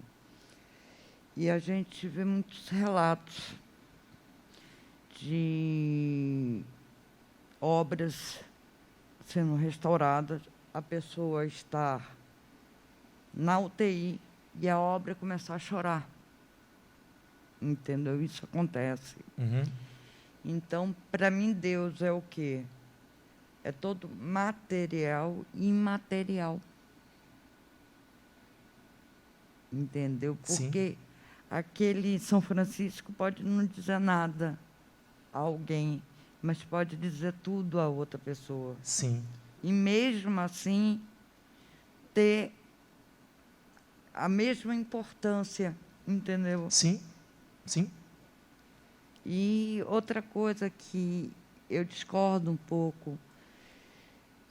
E a gente vê muitos relatos de obras sendo restauradas, a pessoa estar na UTI e a obra começar a chorar. Entendeu? Isso acontece. Uhum. Então, para mim, Deus é o quê? É todo material e imaterial. Entendeu? Porque Sim. aquele São Francisco pode não dizer nada a alguém, mas pode dizer tudo a outra pessoa. Sim. E, mesmo assim, ter a mesma importância, entendeu? Sim. Sim. E outra coisa que eu discordo um pouco,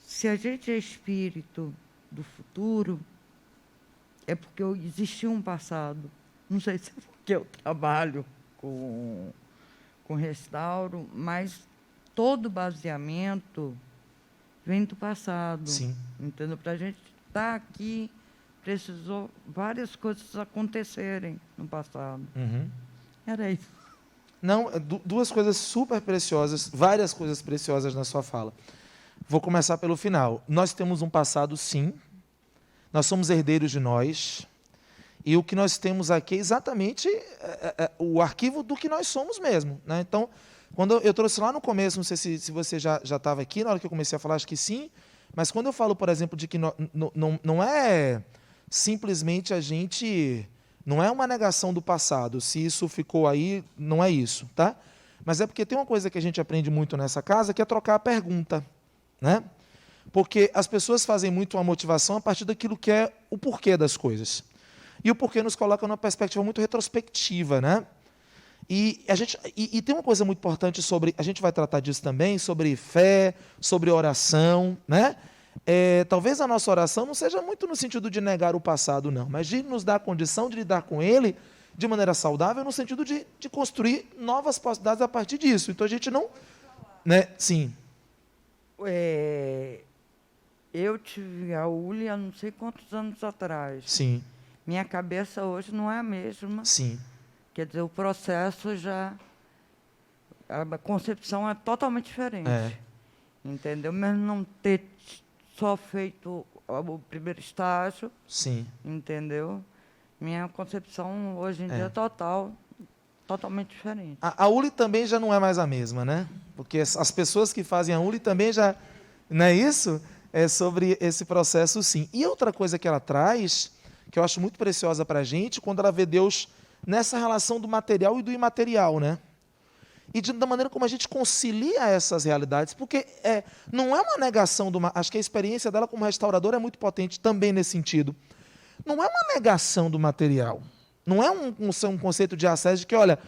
se a gente é espírito do futuro, é porque existiu um passado. Não sei se é porque eu trabalho com restauro, mas todo baseamento vem do passado. Sim. Entendeu? Para a gente estar aqui, precisou várias coisas acontecerem no passado. Uhum. Era isso. Não, duas coisas super preciosas, várias coisas preciosas na sua fala. Vou começar pelo final. Nós temos um passado, sim. Nós somos herdeiros de nós. E o que nós temos aqui é exatamente o arquivo do que nós somos mesmo, né? Então, quando eu trouxe lá no começo, não sei se você já estava aqui, na hora que eu comecei a falar, acho que sim, mas quando eu falo, por exemplo, de que não é simplesmente a gente... Não é uma negação do passado. Se isso ficou aí, não é isso, tá? Mas é porque tem uma coisa que a gente aprende muito nessa casa, que é trocar a pergunta, né? Porque as pessoas fazem muito uma motivação a partir daquilo que é o porquê das coisas. E o porquê nos coloca numa perspectiva muito retrospectiva, né? E tem uma coisa muito importante sobre... A gente vai tratar disso também, sobre fé, sobre oração, né? Talvez a nossa oração não seja muito no sentido de negar o passado, não, mas de nos dar a condição de lidar com ele de maneira saudável, no sentido de construir novas possibilidades a partir disso. Então, a gente não... Né? Sim. Eu tive a ULI há não sei quantos anos atrás. Sim. Minha cabeça hoje não é a mesma. Sim. Quer dizer, o processo já... A concepção é totalmente diferente. Entendeu? Mesmo não ter só feito o primeiro estágio. Sim. Entendeu? Minha concepção hoje em dia é totalmente diferente. A ULI também já não é mais a mesma, né? Porque as pessoas que fazem a ULI também já... Não é isso? sobre esse processo, sim. E outra coisa que ela traz, que eu acho muito preciosa para a gente, quando ela vê Deus nessa relação do material e do imaterial, né? E da maneira como a gente concilia essas realidades, porque não é uma negação acho que a experiência dela como restauradora é muito potente também nesse sentido. Não é uma negação do material. Não é um conceito de acesso de que, olha,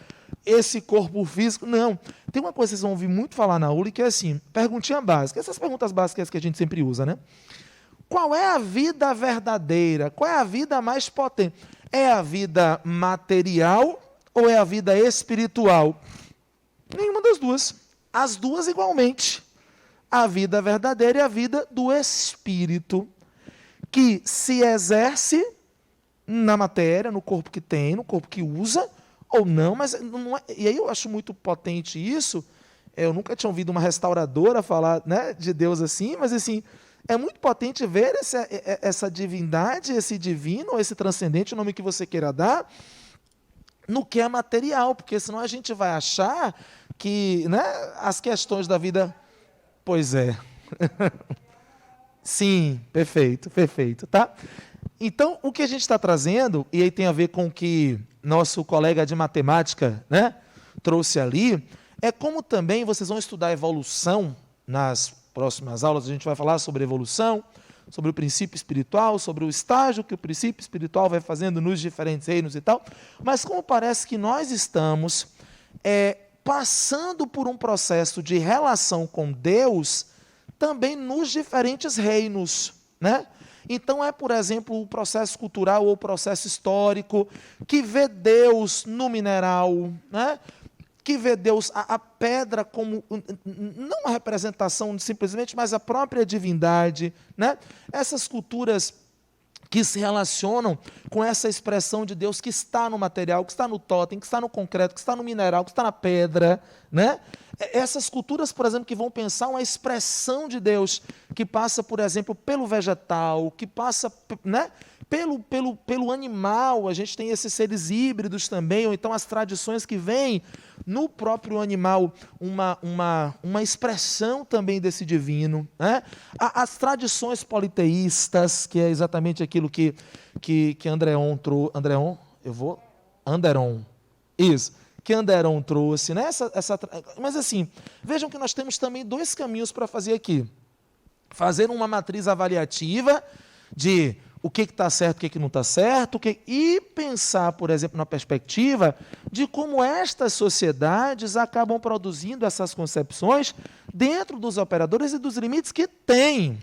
esse corpo físico. Não. Tem uma coisa que vocês vão ouvir muito falar na aula, que é assim, perguntinha básica. Essas perguntas básicas que a gente sempre usa, né? Qual é a vida verdadeira? Qual é a vida mais potente? É a vida material ou é a vida espiritual? Nenhuma das duas. As duas igualmente. A vida verdadeira é a vida do espírito, que se exerce na matéria, no corpo que tem, no corpo que usa, ou não, mas não é, e aí eu acho muito potente isso. Eu nunca tinha ouvido uma restauradora falar, né, de Deus assim, mas assim, é muito potente ver essa divindade, esse divino, esse transcendente, o nome que você queira dar, no que é material, porque senão a gente vai achar que, né, as questões da vida... Pois é. Sim, perfeito, tá? Então, o que a gente está trazendo, e aí tem a ver com o que nosso colega de matemática, né, trouxe ali, é como também vocês vão estudar evolução nas próximas aulas. A gente vai falar sobre evolução, sobre o princípio espiritual, sobre o estágio que o princípio espiritual vai fazendo nos diferentes reinos e tal, mas como parece que nós estamos passando por um processo de relação com Deus também nos diferentes reinos, né? Então por exemplo, o processo cultural ou o processo histórico que vê Deus no mineral, né? Que vê Deus, a pedra como, não uma representação simplesmente, mas a própria divindade, né? Essas culturas que se relacionam com essa expressão de Deus que está no material, que está no totem, que está no concreto, que está no mineral, que está na pedra, né? Essas culturas, por exemplo, que vão pensar uma expressão de Deus que passa, por exemplo, pelo vegetal, que passa, né, pelo animal. A gente tem esses seres híbridos também, ou então as tradições que vêm no próprio animal, uma expressão também desse divino, né? As tradições politeístas, que é exatamente aquilo que Anderon trouxe, né? Mas assim, vejam que nós temos também dois caminhos para fazer aqui. Fazer uma matriz avaliativa de o que está certo, o que não está certo, e pensar, por exemplo, na perspectiva de como estas sociedades acabam produzindo essas concepções dentro dos operadores e dos limites que têm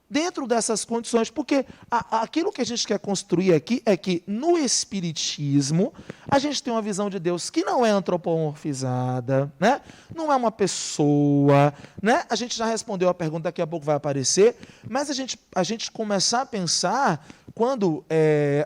dentro dessas condições, porque aquilo que a gente quer construir aqui é que no Espiritismo a gente tem uma visão de Deus que não é antropomorfizada, né? Não é uma pessoa, né? A gente já respondeu a pergunta, daqui a pouco vai aparecer, mas a gente começar a pensar, quando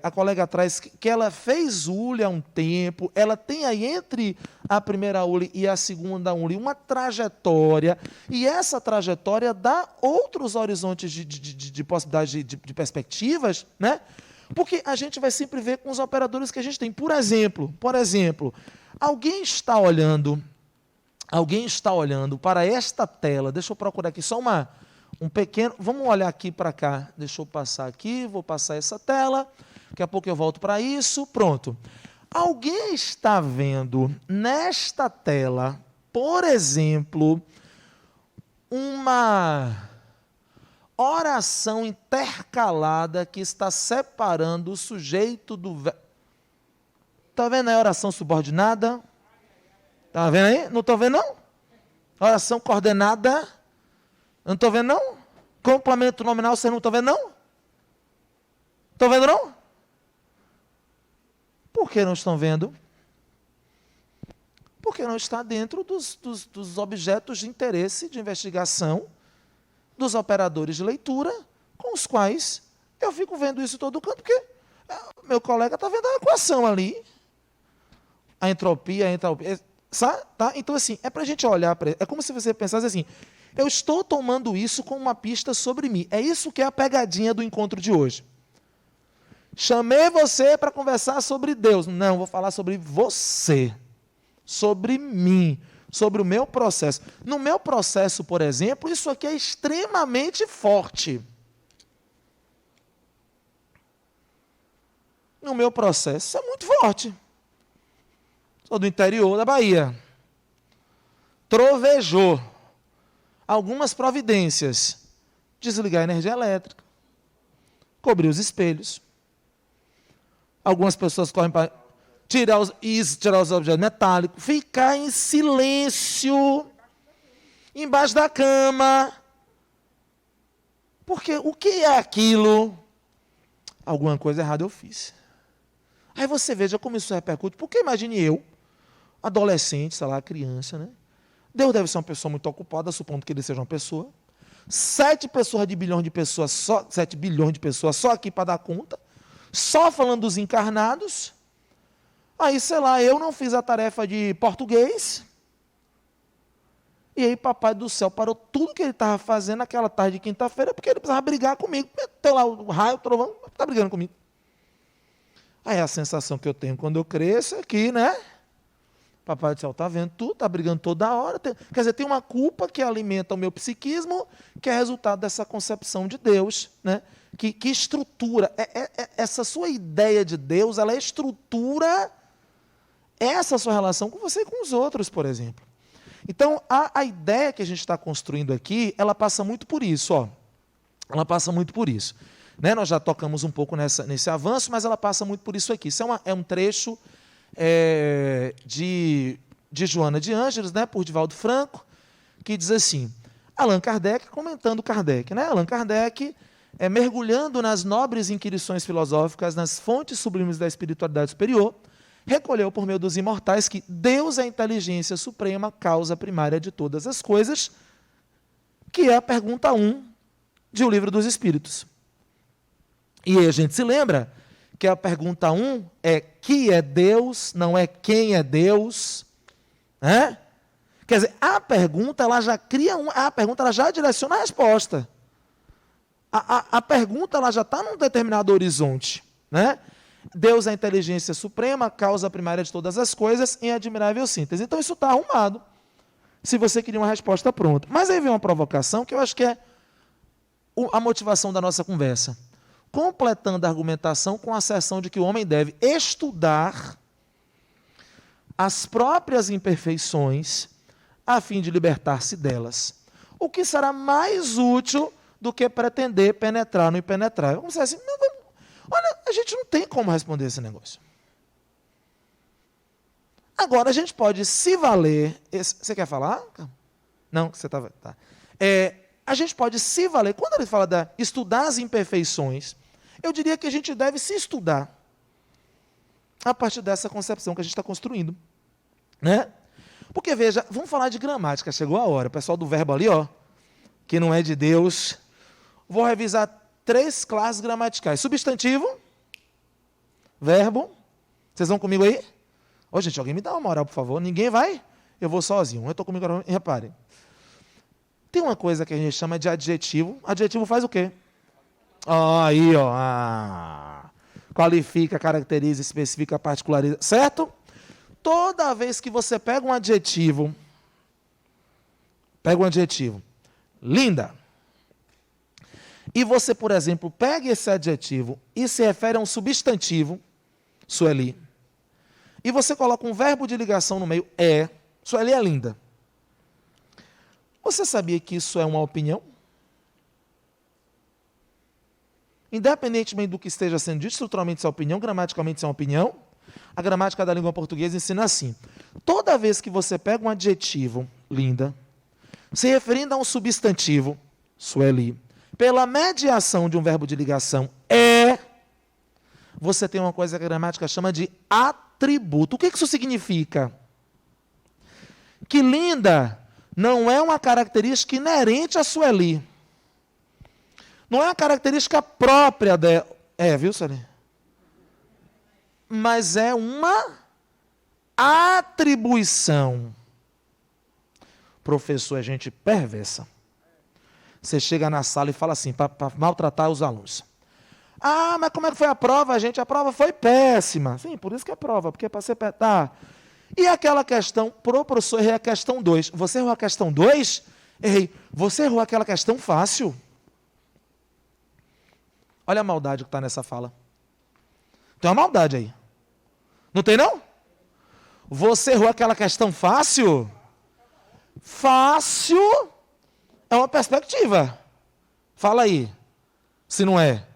a colega traz que ela fez ULI há um tempo, ela tem aí entre a primeira ULI e a segunda ULI uma trajetória, e essa trajetória dá outros horizontes de possibilidades, de perspectivas, né? Porque a gente vai sempre ver com os operadores que a gente tem. Por exemplo, alguém está olhando para esta tela. Deixa eu procurar aqui só um pequeno... Vamos olhar aqui para cá. Deixa eu passar aqui, vou passar essa tela. Daqui a pouco eu volto para isso. Pronto. Alguém está vendo nesta tela, por exemplo, uma oração intercalada que está separando o sujeito do verbo. Está vendo aí a oração subordinada? Está vendo aí? Não estou vendo, não? Oração coordenada. Não estou vendo, não? Complemento nominal, vocês não estão vendo, não? Estão vendo, não? Por que não estão vendo? Porque não está dentro dos objetos de interesse, de investigação, dos operadores de leitura, com os quais eu fico vendo isso todo canto, porque meu colega está vendo a equação ali. A entropia, tá? Então, assim, é para a gente olhar, é como se você pensasse assim, eu estou tomando isso como uma pista sobre mim. É isso que é a pegadinha do encontro de hoje. Chamei você para conversar sobre Deus. Não, vou falar sobre você, sobre mim, sobre o meu processo. No meu processo, por exemplo, isso aqui é extremamente forte. No meu processo, isso é muito forte. Sou do interior da Bahia. Trovejou. Algumas providências. Desligar a energia elétrica. Cobrir os espelhos. Algumas pessoas correm para tirar os objetos metálicos. Ficar em silêncio. Embaixo da cama. Porque o que é aquilo? Alguma coisa errada eu fiz. Aí você veja como isso repercute. Porque imagine eu, adolescente, sei lá, criança, né? Deus deve ser uma pessoa muito ocupada, supondo que ele seja uma pessoa. 7 bilhões de pessoas só aqui para dar conta. Só falando dos encarnados. Aí, sei lá, eu não fiz a tarefa de português. E aí, papai do céu parou tudo que ele estava fazendo naquela tarde de quinta-feira, porque ele precisava brigar comigo. Meteu lá o raio, o trovão, está brigando comigo. Aí a sensação que eu tenho quando eu cresço é que, né? Papai do céu está vendo tudo, está brigando toda hora. Quer dizer, tem uma culpa que alimenta o meu psiquismo, que é resultado dessa concepção de Deus, né? Que estrutura. Essa sua ideia de Deus, ela estrutura essa sua relação com você e com os outros, por exemplo. Então, a ideia que a gente está construindo aqui, ela passa muito por isso, ó. Ela passa muito por isso. Né? Nós já tocamos um pouco nesse avanço, mas ela passa muito por isso aqui. Isso é um trecho de Joana de Ângeles, né, por Divaldo Franco, que diz assim, Allan Kardec, comentando Kardec, né? Allan Kardec, mergulhando nas nobres inquirições filosóficas, nas fontes sublimes da espiritualidade superior, recolheu por meio dos imortais que Deus é a inteligência suprema, causa primária de todas as coisas, que é a pergunta 1 de O Livro dos Espíritos. E aí a gente se lembra que a pergunta 1 é que é Deus, não é quem é Deus. Né? Quer dizer, a pergunta ela já cria a pergunta ela já direciona a resposta. A pergunta ela já está num determinado horizonte. Né? Deus é a inteligência suprema, causa primária de todas as coisas, em admirável síntese. Então isso está arrumado, se você queria uma resposta pronta. Mas aí vem uma provocação que eu acho que é a motivação da nossa conversa. Completando a argumentação com a asserção de que o homem deve estudar as próprias imperfeições a fim de libertar-se delas. O que será mais útil do que pretender penetrar no impenetrável? Vamos dizer assim, olha, a gente não tem como responder esse negócio. Agora, a gente pode se valer... Você quer falar? Não, você está... Tá. A gente pode se valer, quando ele fala de estudar as imperfeições, eu diria que a gente deve se estudar a partir dessa concepção que a gente está construindo. Né? Porque, veja, vamos falar de gramática, chegou a hora. O pessoal do verbo ali, ó, que não é de Deus. Vou revisar 3 classes gramaticais. Substantivo, verbo. Vocês vão comigo aí? Ô, gente, alguém me dá uma moral, por favor. Ninguém vai? Eu vou sozinho. Eu estou comigo agora, reparem. Tem uma coisa que a gente chama de adjetivo. Adjetivo faz o quê? Aí, ó. Qualifica, caracteriza, especifica, particulariza. Certo? Toda vez que você pega um adjetivo, linda, e você, por exemplo, pega esse adjetivo e se refere a um substantivo, Sueli, e você coloca um verbo de ligação no meio, Sueli é linda. Você sabia que isso é uma opinião? Independentemente do que esteja sendo dito, estruturalmente isso é opinião, gramaticalmente isso é uma opinião. A gramática da língua portuguesa ensina assim. Toda vez que você pega um adjetivo, linda, se referindo a um substantivo, Sueli, pela mediação de um verbo de ligação, você tem uma coisa que a gramática chama de atributo. O que isso significa? Que linda não é uma característica inerente a Sueli. Não é uma característica própria dela. Viu, Sueli? Mas é uma atribuição. Professor é gente perversa. Você chega na sala e fala assim, para maltratar os alunos. Mas como é que foi a prova, gente? A prova foi péssima. Sim, por isso que é prova, porque para ser... Tá. E aquela questão, pro professor, errei a questão 2. Você errou a questão 2? Errei. Você errou aquela questão fácil. Olha a maldade que está nessa fala. Tem uma maldade aí. Não tem, não? Você errou aquela questão fácil? Fácil é uma perspectiva. Fala aí, se não é.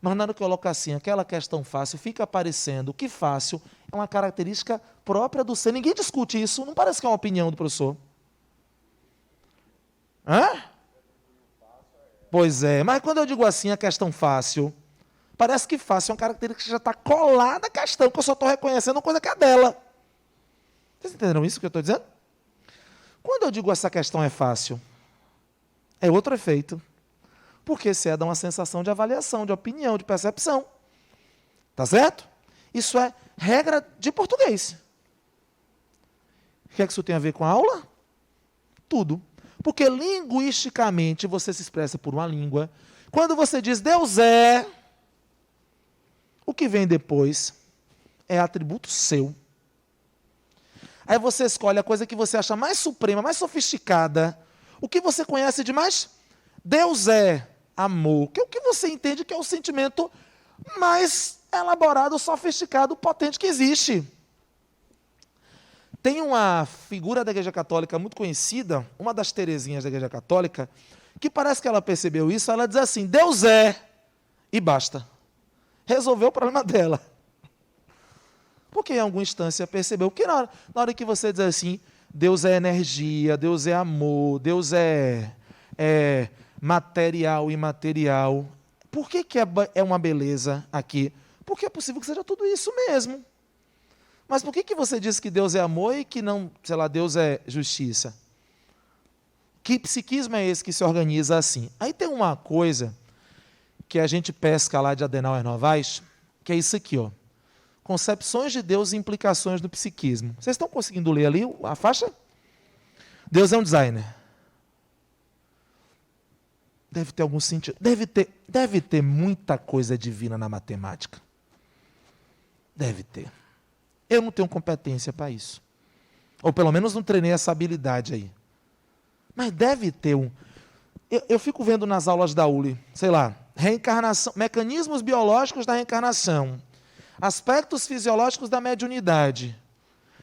Mas na hora que eu coloco assim, aquela questão fácil, fica aparecendo que fácil é uma característica própria do ser. Ninguém discute isso, não parece que é uma opinião do professor. Hã? Pois é, mas quando eu digo assim, a questão fácil, parece que fácil é uma característica que já está colada à questão, que eu só estou reconhecendo uma coisa que é dela. Vocês entenderam isso que eu estou dizendo? Quando eu digo essa questão é fácil, é outro efeito. Porque se é dá uma sensação de avaliação, de opinião, de percepção. Tá certo? Isso é regra de português. O que é que isso tem a ver com a aula? Tudo. Porque linguisticamente você se expressa por uma língua. Quando você diz Deus é, o que vem depois é atributo seu. Aí você escolhe a coisa que você acha mais suprema, mais sofisticada. O que você conhece de mais? Deus é amor. Que é o que você entende que é o sentimento mais elaborado, sofisticado, potente que existe. Tem uma figura da Igreja Católica muito conhecida, uma das Teresinhas da Igreja Católica, que parece que ela percebeu isso, ela diz assim, Deus é, e basta. Resolveu o problema dela. Porque em alguma instância percebeu que na hora que você diz assim, Deus é energia, Deus é amor, Deus é material e imaterial. Por que é uma beleza aqui? Porque é possível que seja tudo isso mesmo. Mas por que você diz que Deus é amor e que não, sei lá, Deus é justiça? Que psiquismo é esse que se organiza assim? Aí tem uma coisa que a gente pesca lá de Adenauer Novaes, que é isso aqui, ó. Concepções de Deus e implicações do psiquismo. Vocês estão conseguindo ler ali a faixa? Deus é um designer. Deve ter algum sentido. Deve ter muita coisa divina na matemática. Deve ter. Eu não tenho competência para isso. Ou pelo menos não treinei essa habilidade aí. Mas deve ter um... Eu fico vendo nas aulas da ULI, sei lá, reencarnação, mecanismos biológicos da reencarnação, aspectos fisiológicos da mediunidade.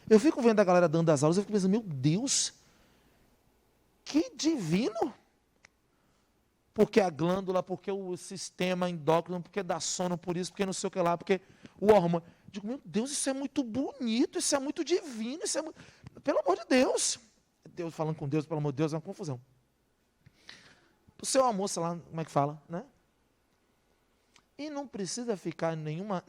Eu fico vendo a galera dando as aulas, eu fico pensando, meu Deus, que divino! Porque a glândula, porque o sistema endócrino, porque dá sono por isso, porque não sei o que lá, porque o hormônio. Eu digo, meu Deus, isso é muito bonito, isso é muito divino, isso é muito... Pelo amor de Deus. Deus falando com Deus, pelo amor de Deus, é uma confusão. O seu amor, sei lá, como é que fala, né? E não precisa ficar nenhuma...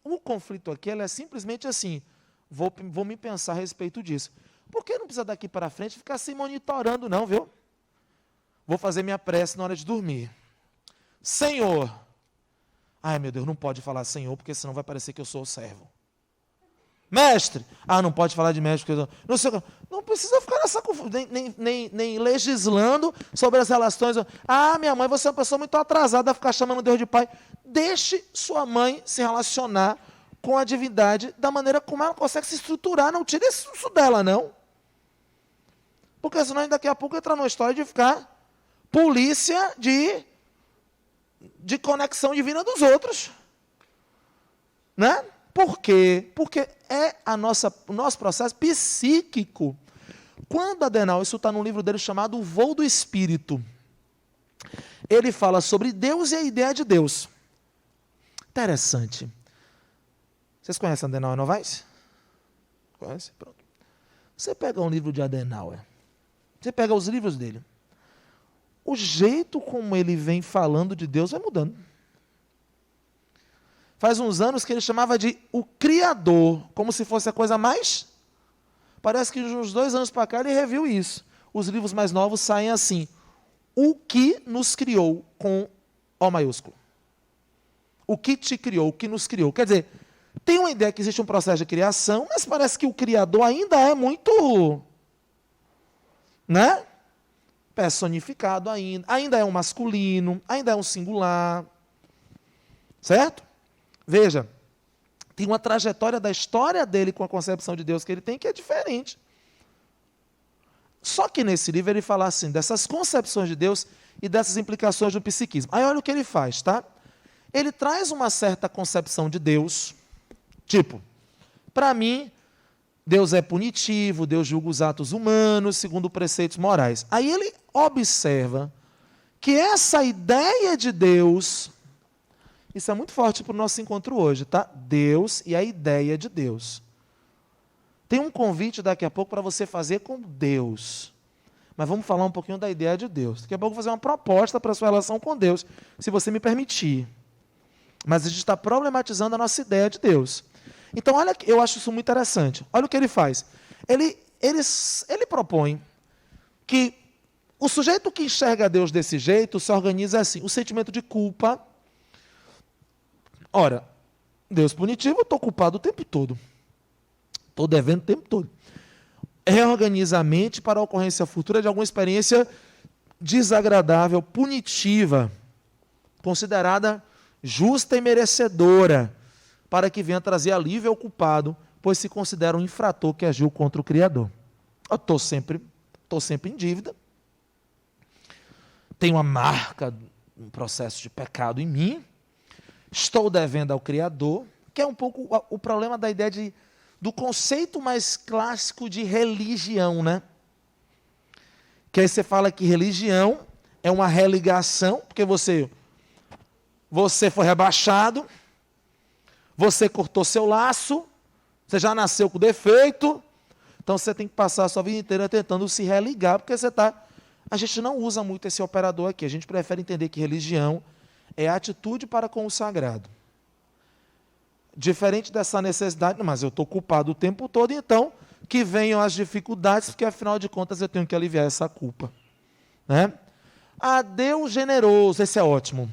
O conflito aqui, ele é simplesmente assim, vou me pensar a respeito disso. Por que não precisa daqui para frente ficar se monitorando, não, viu? Vou fazer minha prece na hora de dormir. Senhor. Ai, meu Deus, não pode falar Senhor, porque senão vai parecer que eu sou o servo. Mestre. Ah, não pode falar de mestre, porque eu não sei. Não precisa ficar nessa confusão, nem legislando sobre as relações. Ah, minha mãe, você é uma pessoa muito atrasada a ficar chamando Deus de pai. Deixe sua mãe se relacionar com a divindade da maneira como ela consegue se estruturar. Não tire isso dela, não. Porque senão daqui a pouco entra numa história de ficar polícia de conexão divina dos outros. Né? Por quê? Porque é o nosso processo psíquico. Quando Adenauer, isso está num livro dele chamado O Voo do Espírito, ele fala sobre Deus e a ideia de Deus. Interessante. Vocês conhecem Adenauer Novaes? Conhece? Pronto. Você pega um livro de Adenauer, você pega os livros dele, o jeito como ele vem falando de Deus vai mudando. Faz uns anos que ele chamava de o Criador, como se fosse a coisa mais... Parece que uns 2 anos para cá ele reviu isso. Os livros mais novos saem assim, o que nos criou, com O maiúsculo. O que te criou, o que nos criou. Quer dizer, tem uma ideia que existe um processo de criação, mas parece que o Criador ainda é muito... né? Personificado ainda é um masculino, ainda é um singular. Certo? Veja, tem uma trajetória da história dele com a concepção de Deus que ele tem que é diferente. Só que nesse livro ele fala assim, dessas concepções de Deus e dessas implicações do psiquismo. Aí olha o que ele faz, tá? Ele traz uma certa concepção de Deus, tipo, para mim, Deus é punitivo, Deus julga os atos humanos segundo preceitos morais. Aí ele observa que essa ideia de Deus, isso é muito forte para o nosso encontro hoje, tá? Deus e a ideia de Deus. Tem um convite daqui a pouco para você fazer com Deus. Mas vamos falar um pouquinho da ideia de Deus. Daqui a pouco eu vou fazer uma proposta para a sua relação com Deus, se você me permitir. Mas a gente está problematizando a nossa ideia de Deus. Então, olha, eu acho isso muito interessante. Olha o que ele faz. Ele propõe que o sujeito que enxerga Deus desse jeito se organiza assim. O sentimento de culpa. Ora, Deus punitivo, eu estou culpado o tempo todo. Estou devendo o tempo todo. Reorganiza a mente para a ocorrência futura de alguma experiência desagradável, punitiva, considerada justa e merecedora, para que venha trazer alívio ao culpado, pois se considera um infrator que agiu contra o Criador. Eu estou sempre em dívida, tenho uma marca, um processo de pecado em mim, estou devendo ao Criador, que é um pouco o problema da ideia do conceito mais clássico de religião, né? Que aí você fala que religião é uma religação, porque você foi rebaixado, você cortou seu laço, você já nasceu com defeito, então você tem que passar a sua vida inteira tentando se religar, porque a gente não usa muito esse operador aqui, a gente prefere entender que religião é atitude para com o sagrado. Diferente dessa necessidade, mas eu estou culpado o tempo todo, então que venham as dificuldades, porque afinal de contas eu tenho que aliviar essa culpa. Né? Deus generoso, esse é ótimo.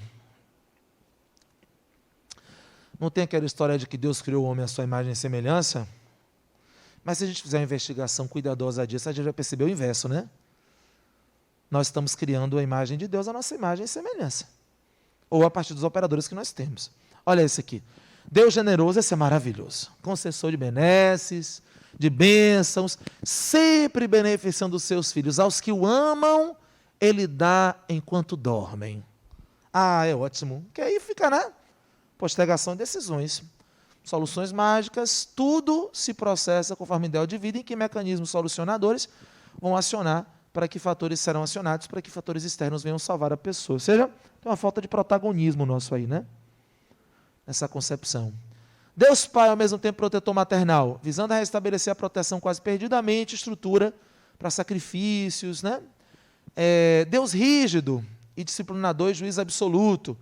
Não tem aquela história de que Deus criou o homem à sua imagem e semelhança? Mas se a gente fizer uma investigação cuidadosa disso, a gente vai perceber o inverso, né? Nós estamos criando a imagem de Deus, a nossa imagem e semelhança. Ou a partir dos operadores que nós temos. Olha esse aqui. Deus generoso, esse é maravilhoso. Concessor de benesses, de bênçãos, sempre beneficiando os seus filhos. Aos que o amam, Ele dá enquanto dormem. É ótimo. Que aí fica, né? Postergação de decisões. Soluções mágicas, tudo se processa conforme ideal de vida, em que mecanismos solucionadores vão acionar para que fatores serão acionados, para que fatores externos venham salvar a pessoa. Ou seja, tem uma falta de protagonismo nosso aí, né? Essa concepção. Deus Pai, ao mesmo tempo protetor maternal, visando a restabelecer a proteção quase perdidamente, estrutura para sacrifícios, né? Deus rígido e disciplinador e juiz absoluto,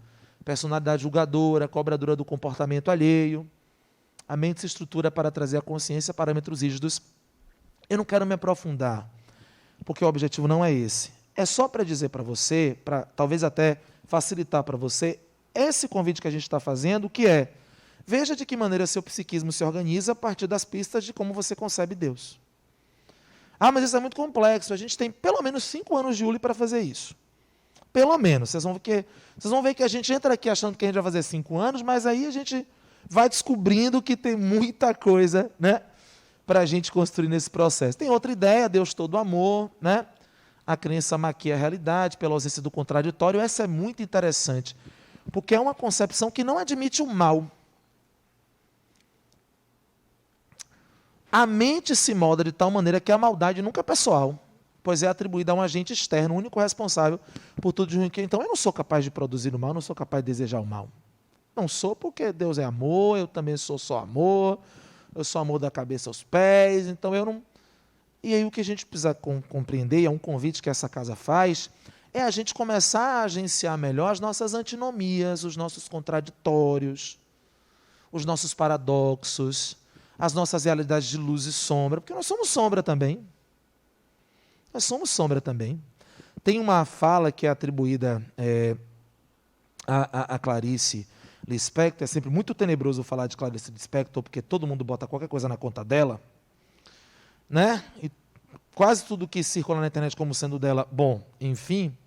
personalidade julgadora, cobradora do comportamento alheio. A mente se estrutura para trazer à consciência parâmetros rígidos. Eu não quero me aprofundar, porque o objetivo não é esse. É só para dizer para você, para talvez até facilitar para você, esse convite que a gente está fazendo, que é, veja de que maneira seu psiquismo se organiza a partir das pistas de como você concebe Deus. Mas isso é muito complexo, a gente tem pelo menos 5 anos de ULI para fazer isso. Pelo menos. Vocês vão ver que a gente entra aqui achando que a gente vai fazer 5 anos, mas aí a gente vai descobrindo que tem muita coisa, né, para a gente construir nesse processo. Tem outra ideia, Deus todo amor, né? A crença maquia a realidade pela ausência do contraditório. Essa é muito interessante, porque é uma concepção que não admite o mal. A mente se molda de tal maneira que a maldade nunca é pessoal, pois é atribuída a um agente externo, o único responsável por tudo de ruim. Então, eu não sou capaz de produzir o mal, não sou capaz de desejar o mal. Não sou, porque Deus é amor, eu também sou só amor, eu sou amor da cabeça aos pés, então eu não... E aí o que a gente precisa compreender, e é um convite que essa casa faz, é a gente começar a agenciar melhor as nossas antinomias, os nossos contraditórios, os nossos paradoxos, as nossas realidades de luz e sombra, porque nós somos sombra também. Nós somos sombra também. Tem uma fala que é atribuída a Clarice Lispector, é sempre muito tenebroso falar de Clarice Lispector, porque todo mundo bota qualquer coisa na conta dela, né? E quase tudo que circula na internet como sendo dela, bom, enfim.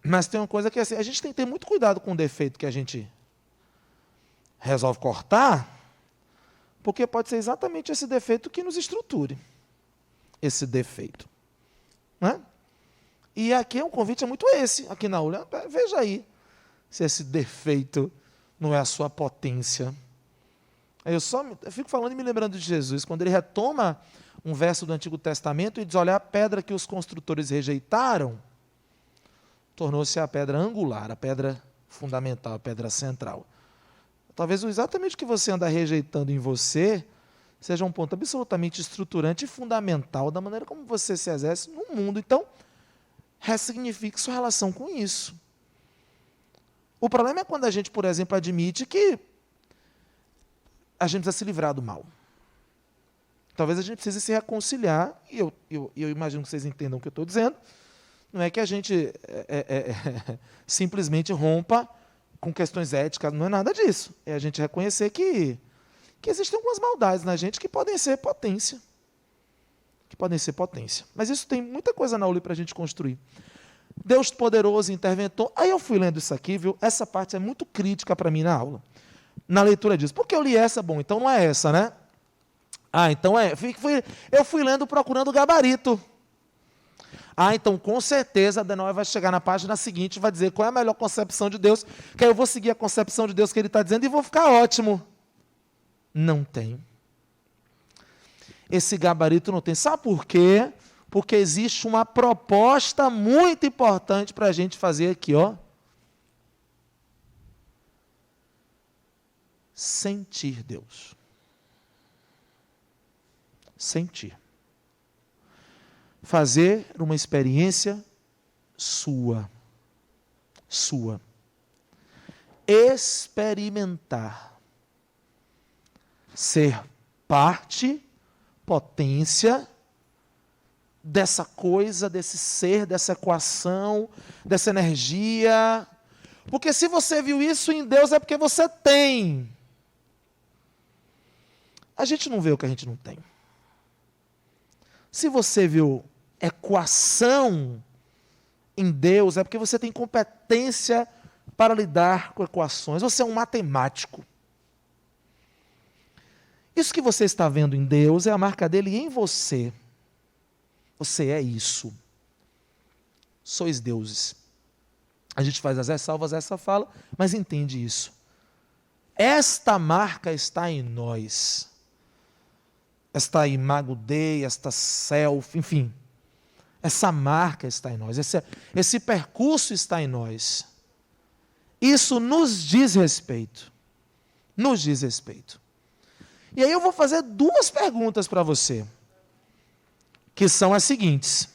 Mas tem uma coisa que assim, a gente tem que ter muito cuidado com o defeito que a gente resolve cortar, Porque pode ser exatamente esse defeito que nos estruture. Esse defeito. Né? E aqui um convite é muito esse, aqui na aula. Veja aí se esse defeito não é a sua potência. Eu fico falando e me lembrando de Jesus, quando ele retoma um verso do Antigo Testamento e diz, olha, a pedra que os construtores rejeitaram tornou-se a pedra angular, a pedra fundamental, a pedra central. Talvez exatamente o que você anda rejeitando em você seja um ponto absolutamente estruturante e fundamental da maneira como você se exerce no mundo. Então, ressignifique sua relação com isso. O problema é quando a gente, por exemplo, admite que a gente precisa se livrar do mal. Talvez a gente precise se reconciliar, e eu imagino que vocês entendam o que eu estou dizendo. Não é que a gente simplesmente rompa com questões éticas, não é nada disso. É a gente reconhecer que existem algumas maldades na gente que podem ser potência. Mas isso tem muita coisa na ULI para a gente construir. Deus poderoso, interventor. Aí eu fui lendo isso aqui, viu? Essa parte é muito crítica para mim na aula. Na leitura disso. Porque eu li essa, bom, então não é essa, né? Então é. Eu fui lendo procurando o gabarito. Então com certeza a Adenauer vai chegar na página seguinte e vai dizer qual é a melhor concepção de Deus, que aí eu vou seguir a concepção de Deus que ele está dizendo e vou ficar ótimo. Não tem. Esse gabarito não tem. Sabe por quê? Porque existe uma proposta muito importante para a gente fazer aqui, ó. Sentir Deus. Sentir. Fazer uma experiência sua. Experimentar. Ser parte, potência dessa coisa, desse ser, dessa equação, dessa energia. Porque se você viu isso em Deus é porque você tem. A gente não vê o que a gente não tem. Se você viu equação em Deus, é porque você tem competência para lidar com equações. Você é um matemático. Isso que você está vendo em Deus é a marca dele em você. Você é isso. Sois deuses. A gente faz as ressalvas a essa fala, mas entende isso. Esta marca está em nós. Esta imago Dei, esta self, enfim. Essa marca está em nós. Esse percurso está em nós. Isso nos diz respeito. Nos diz respeito. E aí eu vou fazer duas perguntas para você, que são as seguintes,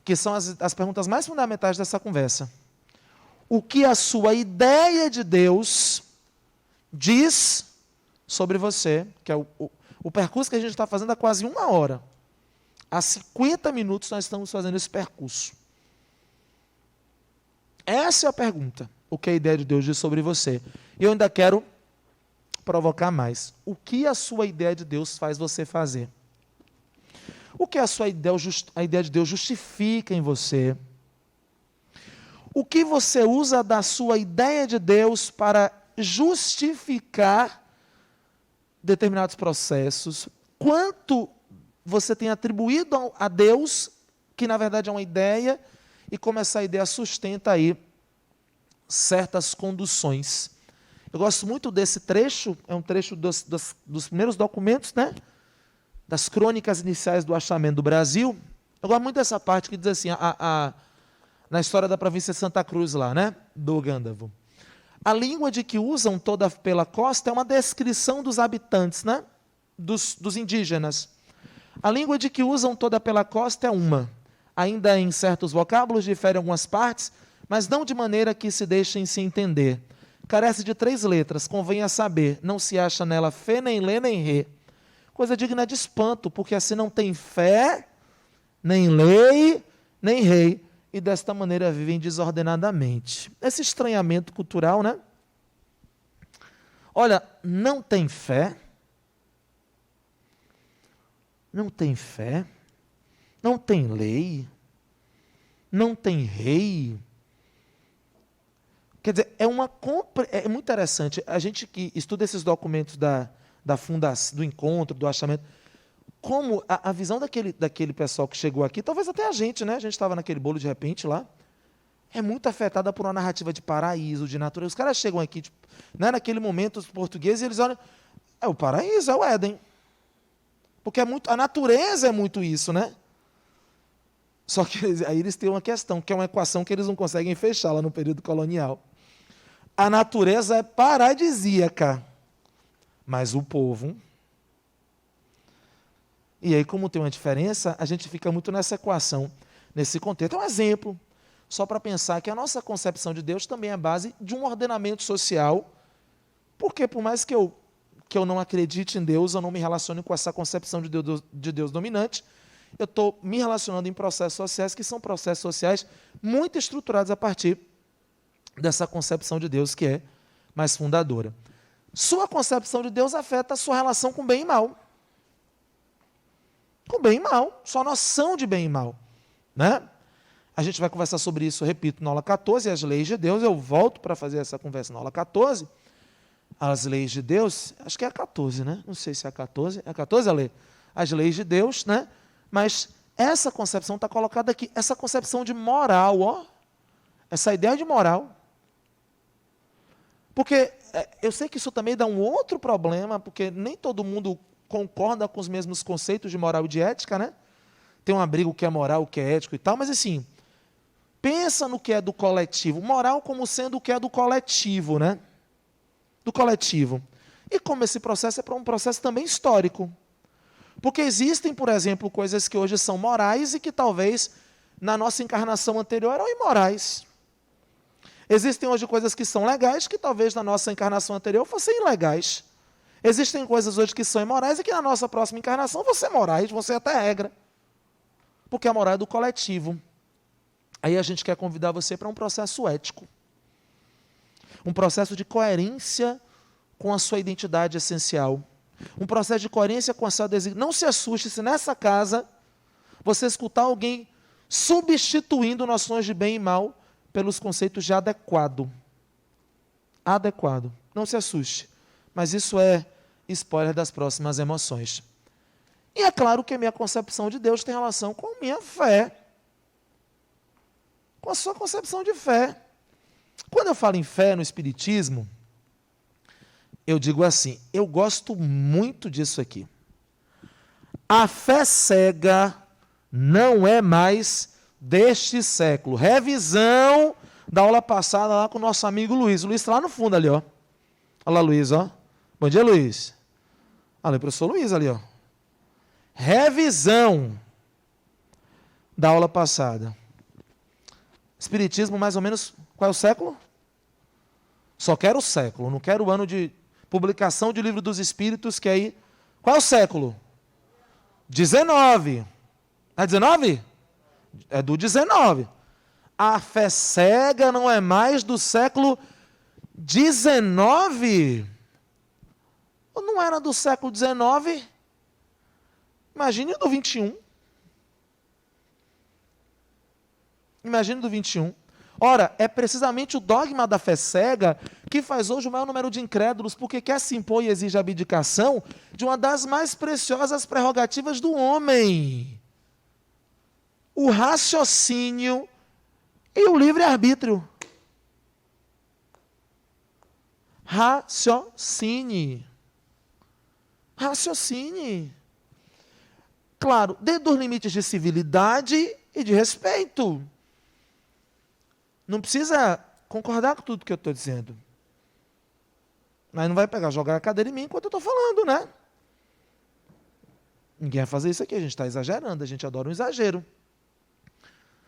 que são as perguntas mais fundamentais dessa conversa. O que a sua ideia de Deus diz sobre você, que é o percurso que a gente está fazendo há quase 1 hora. Há 50 minutos nós estamos fazendo esse percurso. Essa é a pergunta. O que a ideia de Deus diz sobre você? E eu ainda quero provocar mais. O que a sua ideia de Deus faz você fazer? O que a ideia de Deus justifica em você? O que você usa da sua ideia de Deus para justificar determinados processos? Quanto você tem atribuído a Deus, que na verdade é uma ideia, e como essa ideia sustenta aí certas conduções. Eu gosto muito desse trecho, é um trecho dos primeiros documentos, né? Das crônicas iniciais do achamento do Brasil. Eu gosto muito dessa parte que diz assim, na história da província de Santa Cruz lá, né? Do Gândavo. A língua de que usam toda pela costa é uma descrição dos habitantes, né? Dos indígenas. A língua de que usam toda pela costa é uma. Ainda em certos vocábulos diferem algumas partes, mas não de maneira que se deixem se entender. Carece de 3 letras, convém a saber, não se acha nela fé, nem lê, nem rê. Coisa digna de espanto, porque assim não tem fé, nem lei, nem rei, e desta maneira vivem desordenadamente. Esse estranhamento cultural, né? Olha, não tem fé, não tem fé, não tem lei, não tem rei. Quer dizer, é muito interessante. A gente que estuda esses documentos da fundação, do encontro, do achamento, como a visão daquele pessoal que chegou aqui, talvez até a gente, né? A gente estava naquele bolo de repente lá, é muito afetada por uma narrativa de paraíso, de natureza. Os caras chegam aqui, tipo, né, naquele momento, os portugueses, eles olham, é o paraíso, é o Éden. Porque a natureza é muito isso, né? Só que aí eles têm uma questão, que é uma equação que eles não conseguem fechar lá no período colonial. A natureza é paradisíaca, mas o povo... E aí, como tem uma diferença, a gente fica muito nessa equação, nesse contexto. É um exemplo, só para pensar que a nossa concepção de Deus também é base de um ordenamento social, porque por mais que eu não acredite em Deus, eu não me relacione com essa concepção de Deus dominante, eu estou me relacionando em processos sociais que são processos sociais muito estruturados a partir dessa concepção de Deus que é mais fundadora. Sua concepção de Deus afeta a sua relação com bem e mal. Com bem e mal, sua noção de bem e mal. Né? A gente vai conversar sobre isso, repito, na aula 14, as leis de Deus. Eu volto para fazer essa conversa na aula 14. As leis de Deus, acho que é a 14, né? Não sei se é a 14. É a 14 a lei? As leis de Deus, né? Mas essa concepção está colocada aqui, essa concepção de moral, ó, essa ideia de moral. Porque eu sei que isso também dá um outro problema, porque nem todo mundo concorda com os mesmos conceitos de moral e de ética, né? Tem um abrigo que é moral, o que é ético e tal, mas assim, pensa no que é do coletivo. Moral como sendo o que é do coletivo, né? Do coletivo. E como esse processo é um processo também histórico. Porque existem, por exemplo, coisas que hoje são morais e que talvez na nossa encarnação anterior eram imorais. Existem hoje coisas que são legais que talvez na nossa encarnação anterior fossem ilegais. Existem coisas hoje que são imorais e que na nossa próxima encarnação vão ser morais, vão ser até regra. Porque a moral é do coletivo. Aí a gente quer convidar você para um processo ético. Um processo de coerência com a sua identidade essencial. Um processo de coerência com a sua designação. Não se assuste se nessa casa você escutar alguém substituindo noções de bem e mal pelos conceitos de adequado. Adequado. Não se assuste. Mas isso é spoiler das próximas emoções. E é claro que a minha concepção de Deus tem relação com a minha fé. Com a sua concepção de fé. Quando eu falo em fé no Espiritismo, eu digo assim, eu gosto muito disso aqui. A fé cega não é mais deste século. Revisão da aula passada lá com o nosso amigo Luiz. O Luiz está lá no fundo ali, ó. Olha lá, Luiz, ó. Bom dia, Luiz. Olha o professor Luiz ali, ó. Revisão da aula passada. Espiritismo, mais ou menos, qual é o século? Só quero o século, não quero o ano de publicação de Livro dos Espíritos, que aí... Qual é o século? 19. É 19? É do 19. A fé cega não é mais do século 19? Ou não era do século 19? Imagine do 21. Imagine do 21. Ora, é precisamente o dogma da fé cega que faz hoje o maior número de incrédulos, porque quer se impor e exige a abdicação de uma das mais preciosas prerrogativas do homem. O raciocínio e o livre-arbítrio. Raciocine. Raciocine. Claro, dentro dos limites de civilidade e de respeito. Não precisa concordar com tudo que eu estou dizendo. Mas não vai pegar, jogar a cadeira em mim enquanto eu estou falando, né? Ninguém vai fazer isso aqui, a gente está exagerando, a gente adora um exagero.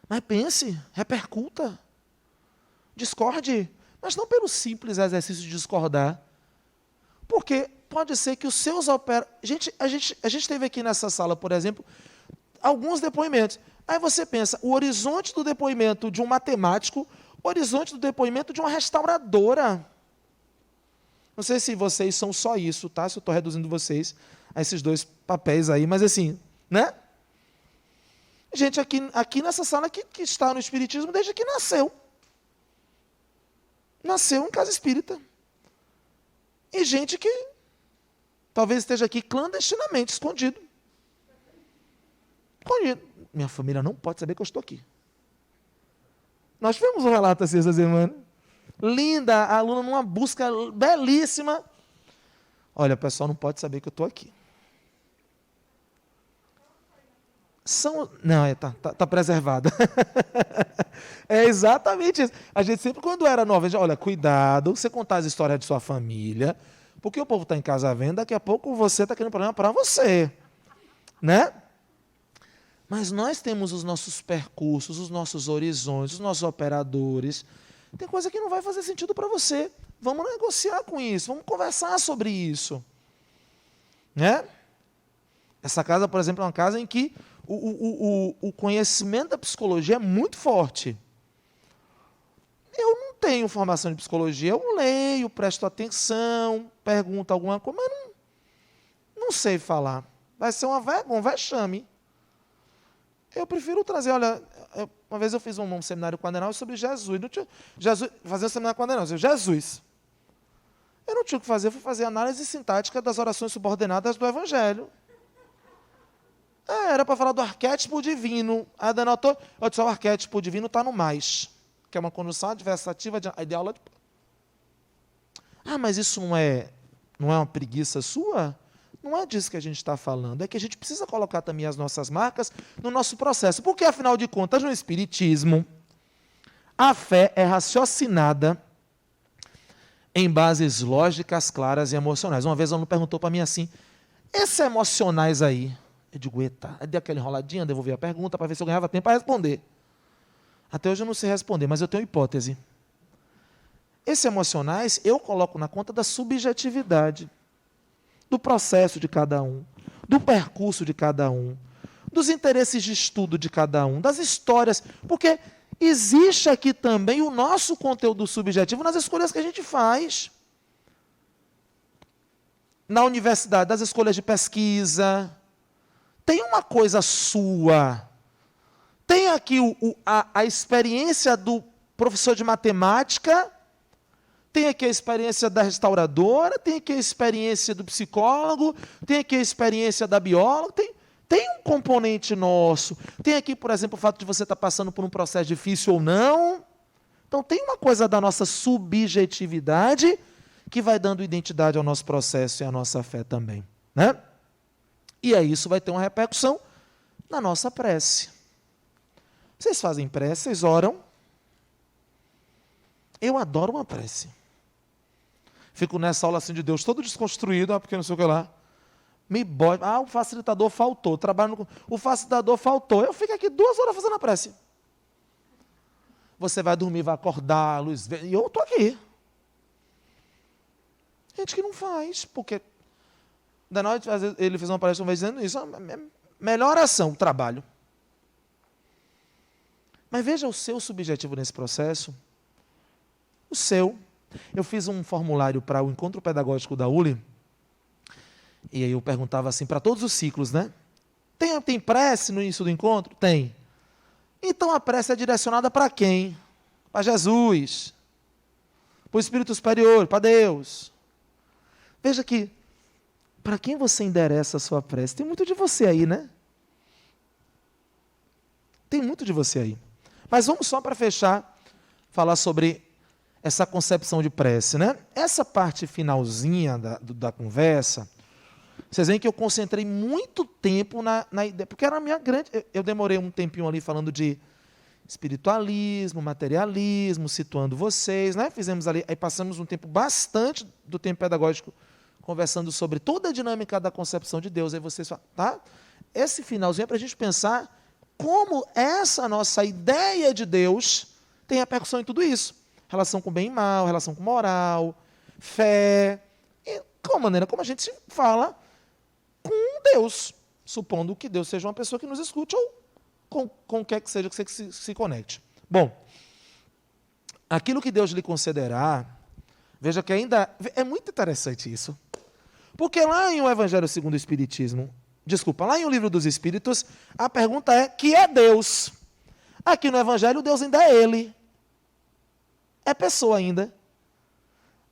Mas pense, repercuta, discorde, mas não pelo simples exercício de discordar. Porque pode ser que os seus A gente teve aqui nessa sala, por exemplo, alguns depoimentos. Aí você pensa, o horizonte do depoimento de um matemático, o horizonte do depoimento de uma restauradora. Não sei se vocês são só isso, tá? Se eu estou reduzindo vocês a esses dois papéis aí, mas assim, né? Gente aqui nessa sala que está no Espiritismo desde que nasceu. nasceu em casa espírita. E gente que talvez esteja aqui clandestinamente, escondido. Escondido. Minha família não pode saber que eu estou aqui. Nós tivemos um relato assim essa semana. Linda, a aluna numa busca belíssima. Olha, o pessoal não pode saber que eu estou aqui. Não, tá preservada. É exatamente isso. A gente sempre, quando era nova, olha, cuidado, você contar as histórias de sua família, porque o povo está em casa vendo, daqui a pouco você está querendo problema para você. Né? Mas nós temos os nossos percursos, os nossos horizontes, os nossos operadores. Tem coisa que não vai fazer sentido para você. Vamos negociar com isso, vamos conversar sobre isso. Né? Essa casa, por exemplo, é uma casa em que o conhecimento da psicologia é muito forte. Eu não tenho formação de psicologia, eu leio, presto atenção, pergunto alguma coisa, mas não sei falar. Vai ser uma vergonha, um vexame. Eu prefiro trazer, olha, uma vez eu fiz um seminário quadrenal sobre Jesus. Fazer um seminário quadrenal, Jesus. Eu não tinha o que fazer, eu fui fazer análise sintática das orações subordinadas do Evangelho. Era para falar do arquétipo divino. Aí a Dana anotou, eu disse, o arquétipo divino está no mais, que é uma conjunção adversativa de aula de... mas isso não é uma preguiça sua? Não é disso que a gente está falando, é que a gente precisa colocar também as nossas marcas no nosso processo, porque, afinal de contas, no Espiritismo, a fé é raciocinada em bases lógicas, claras e emocionais. Uma vez um aluno perguntou para mim assim, esses emocionais aí, eu digo, eita, aí dei aquela enroladinha, devolvi a pergunta para ver se eu ganhava tempo para responder. Até hoje eu não sei responder, mas eu tenho hipótese. Esses emocionais eu coloco na conta da subjetividade, do processo de cada um, do percurso de cada um, dos interesses de estudo de cada um, das histórias, porque existe aqui também o nosso conteúdo subjetivo nas escolhas que a gente faz. Na universidade, das escolhas de pesquisa, tem uma coisa sua. Tem aqui a experiência do professor de matemática, tem aqui a experiência da restauradora, tem aqui a experiência do psicólogo, tem aqui a experiência da bióloga, tem um componente nosso. Tem aqui, por exemplo, o fato de você estar passando por um processo difícil ou não. Então, tem uma coisa da nossa subjetividade que vai dando identidade ao nosso processo e à nossa fé também. Né? E aí isso vai ter uma repercussão na nossa prece. Vocês fazem prece, vocês oram. Eu adoro uma prece. Fico nessa aula assim de Deus, todo desconstruído, porque não sei o que lá. Me bota, o facilitador faltou, o facilitador faltou. Eu fico aqui 2 horas fazendo a prece. Você vai dormir, vai acordar, luz verde, e eu estou aqui. Gente que não faz, porque da noite, às vezes, ele fez uma palestra uma vez dizendo isso, melhor oração, trabalho. Mas veja o seu subjetivo nesse processo. O seu. Eu fiz um formulário para o encontro pedagógico da ULI, e aí eu perguntava assim, para todos os ciclos, né? Tem prece no início do encontro? Tem. Então a prece é direcionada para quem? Para Jesus, para o Espírito Superior, para Deus. Veja que, para quem você endereça a sua prece? Tem muito de você aí, né? Tem muito de você aí. Mas vamos só para fechar, falar sobre essa concepção de prece, né? Essa parte finalzinha da conversa, vocês veem que eu concentrei muito tempo na ideia, porque era a minha grande... Eu demorei um tempinho ali falando de espiritualismo, materialismo, situando vocês, né? Fizemos ali, aí passamos um tempo bastante do tempo pedagógico conversando sobre toda a dinâmica da concepção de Deus. Aí vocês falam, tá? Esse finalzinho é para a gente pensar como essa nossa ideia de Deus tem repercussão em tudo isso. Relação com bem e mal, relação com moral, fé, e com a maneira como a gente se fala com Deus, supondo que Deus seja uma pessoa que nos escute ou com o que seja que você se conecte. Bom, aquilo que Deus lhe concederá, veja que ainda é muito interessante isso, porque lá em O Evangelho segundo o Espiritismo, lá em O Livro dos Espíritos, a pergunta é, que é Deus? Aqui no Evangelho, Deus ainda é Ele. É pessoa ainda.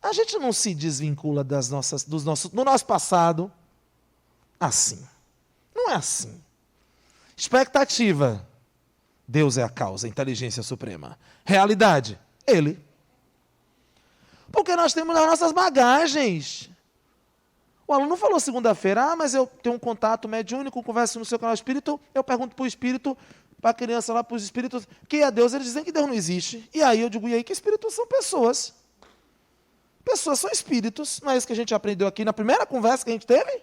A gente não se desvincula do nosso passado assim. Não é assim. Expectativa. Deus é a causa, inteligência suprema. Realidade. Ele. Porque nós temos as nossas bagagens. O aluno falou segunda-feira, mas eu tenho um contato mediúnico, converso no seu canal espírito, eu pergunto para o espírito, para a criança lá, para os espíritos, que é Deus, eles dizem que Deus não existe. E aí eu digo, e aí que espíritos são pessoas? Pessoas são espíritos, não é isso que a gente aprendeu aqui na primeira conversa que a gente teve?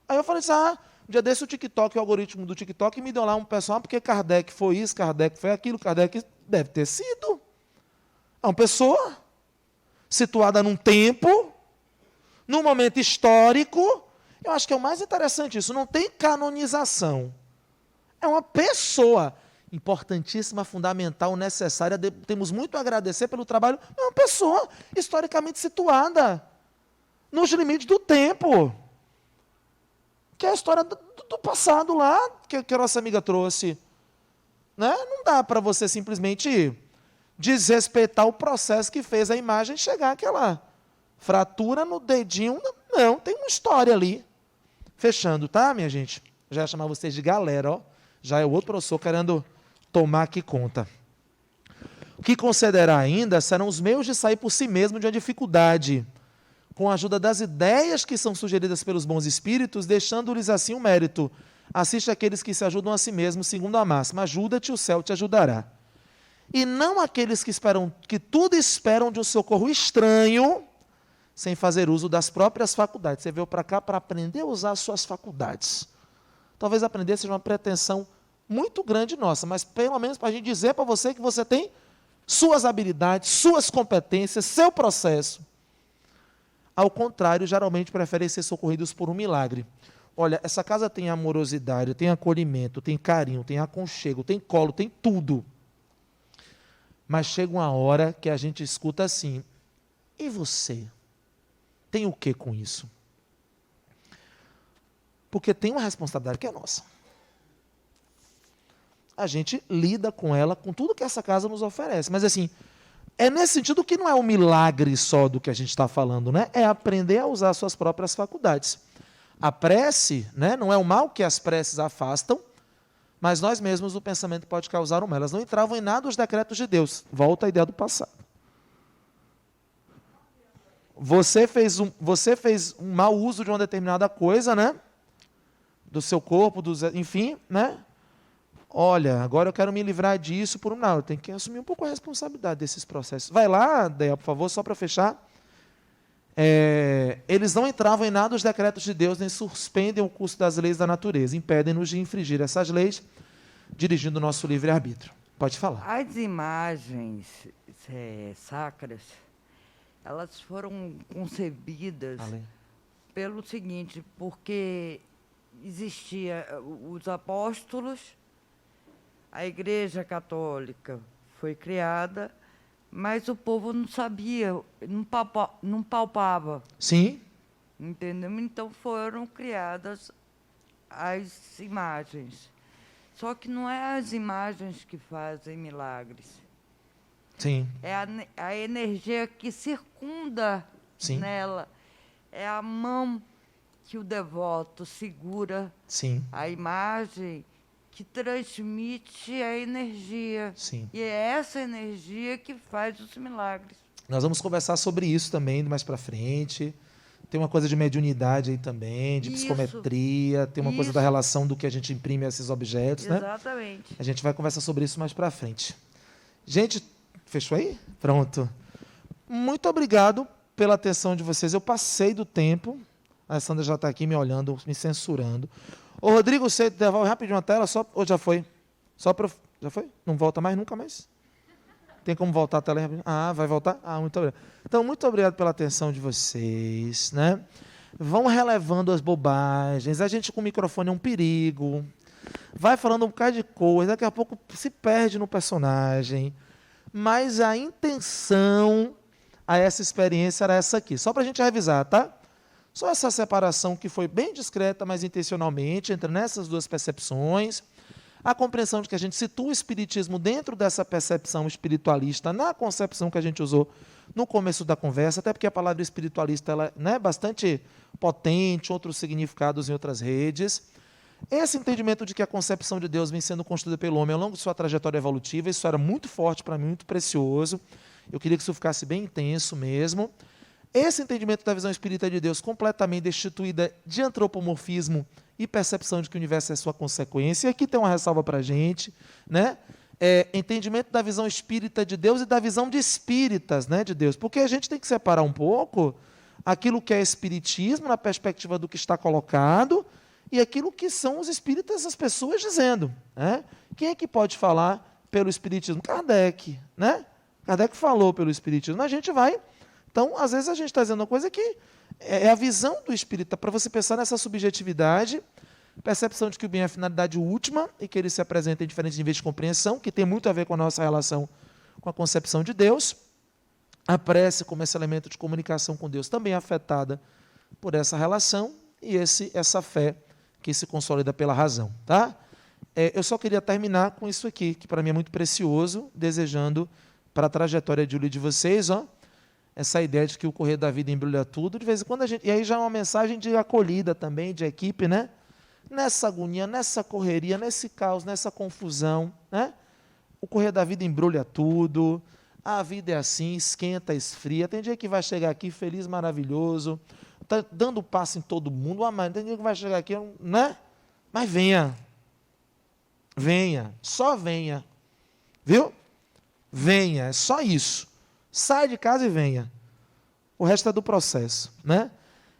Aí eu falei assim, um dia desse o TikTok, o algoritmo do TikTok, me deu lá um pessoal, porque Kardec foi isso, Kardec foi aquilo, Kardec deve ter sido. É uma pessoa situada num tempo, num momento histórico. Eu acho que é o mais interessante isso, não tem canonização. É uma pessoa importantíssima, fundamental, necessária. Temos muito a agradecer pelo trabalho. É uma pessoa historicamente situada nos limites do tempo. Que é a história do passado lá, que a nossa amiga trouxe. Né? Não dá para você simplesmente desrespeitar o processo que fez a imagem chegar àquela fratura no dedinho. Não, tem uma história ali. Fechando, tá, minha gente? Já ia chamar vocês de galera, ó. Já é o outro professor querendo tomar aqui conta. O que concederá ainda serão os meios de sair por si mesmo de uma dificuldade, com a ajuda das ideias que são sugeridas pelos bons espíritos, deixando-lhes assim o mérito. Assiste aqueles que se ajudam a si mesmos, segundo a máxima, ajuda-te, o céu te ajudará. E não aqueles que tudo esperam de um socorro estranho, sem fazer uso das próprias faculdades. Você veio para cá para aprender a usar as suas faculdades. Talvez aprender seja uma pretensão muito grande nossa, mas pelo menos para a gente dizer para você que você tem suas habilidades, suas competências, seu processo. Ao contrário, geralmente preferem ser socorridos por um milagre. Olha, essa casa tem amorosidade, tem acolhimento, tem carinho, tem aconchego, tem colo, tem tudo. Mas chega uma hora que a gente escuta assim, e você? Tem o que com isso? Porque tem uma responsabilidade que é nossa. A gente lida com ela, com tudo que essa casa nos oferece. Mas assim, é nesse sentido que não é um milagre só do que a gente está falando, né? É aprender a usar suas próprias faculdades. A prece, né, não é o mal que as preces afastam, mas nós mesmos o pensamento pode causar o mal. Elas não entravam em nada os decretos de Deus. Volta à ideia do passado. Você fez um mau uso de uma determinada coisa, né? Do seu corpo, enfim, né? Olha, agora eu quero me livrar disso por um... Não, eu tenho que assumir um pouco a responsabilidade desses processos. Vai lá, Deia, por favor, só para fechar. Eles não entravam em nada os decretos de Deus, nem suspendem o curso das leis da natureza. Impedem-nos de infringir essas leis, dirigindo o nosso livre-arbítrio. Pode falar. As imagens sacras, elas foram concebidas pelo seguinte, porque existia os apóstolos, a Igreja Católica foi criada, mas o povo não sabia, não palpava. Sim. Entendeu? Então foram criadas as imagens. Só que não é as imagens que fazem milagres. Sim. É a energia que circunda nela. É a mão que o devoto segura. Sim. A imagem que transmite a energia. Sim. E é essa energia que faz os milagres. Nós vamos conversar sobre isso também mais para frente. Tem uma coisa de mediunidade aí também, de psicometria, tem uma coisa da relação do que a gente imprime a esses objetos, né? Exatamente. A gente vai conversar sobre isso mais para frente. Gente, fechou aí? Pronto. Muito obrigado pela atenção de vocês. Eu passei do tempo. A Sandra já está aqui me olhando, me censurando. Ô, Rodrigo, você devolve rapidinho a tela, ou já foi? Já foi? Não volta mais? Nunca mais? Tem como voltar a tela rapidinho? Ah, vai voltar? Ah, muito obrigado. Então, muito obrigado pela atenção de vocês, né? Vão relevando as bobagens. A gente com o microfone é um perigo. Vai falando um bocado de coisa, daqui a pouco se perde no personagem. Mas a intenção a essa experiência era essa aqui. Só para a gente revisar, tá? Só essa separação que foi bem discreta, mas intencionalmente, entre nessas duas percepções. a compreensão de que a gente situa o espiritismo dentro dessa percepção espiritualista, na concepção que a gente usou no começo da conversa, até porque a palavra espiritualista ela, né, é bastante potente, outros significados em outras redes. Esse entendimento de que a concepção de Deus vem sendo construída pelo homem ao longo de sua trajetória evolutiva, isso era muito forte para mim, muito precioso. Eu queria que isso ficasse bem intenso mesmo. Esse entendimento da visão espírita de Deus completamente destituída de antropomorfismo e percepção de que o universo é sua consequência. E aqui tem uma ressalva para a gente, né? Entendimento da visão espírita de Deus e da visão de espíritas, né, de Deus. Porque a gente tem que separar um pouco aquilo que é espiritismo na perspectiva do que está colocado e aquilo que são os espíritas, as pessoas dizendo. Né? Quem é que pode falar pelo espiritismo? Kardec. Né? Kardec falou pelo espiritismo. A gente vai... Então, às vezes, a gente está dizendo uma coisa que é a visão do espírita, para você pensar nessa subjetividade, percepção de que o bem é a finalidade última e que ele se apresenta em diferentes níveis de compreensão, que tem muito a ver com a nossa relação com a concepção de Deus. A prece, como esse elemento de comunicação com Deus, também é afetada por essa relação e essa fé que se consolida pela razão. Tá? Eu só queria terminar com isso aqui, que para mim é muito precioso, desejando para a trajetória de Júlia e de vocês, essa ideia de que o correr da vida embrulha tudo, de vez em quando a gente... E aí já é uma mensagem de acolhida também, de equipe, né? Nessa agonia, nessa correria, nesse caos, nessa confusão, né? O correr da vida embrulha tudo, a vida é assim, esquenta, esfria. Tem dia que vai chegar aqui feliz, maravilhoso, tá dando passo em todo mundo, tem dia que vai chegar aqui, né? Mas venha, só venha, viu? Venha, é só isso. Sai de casa e venha. O resto é do processo, né?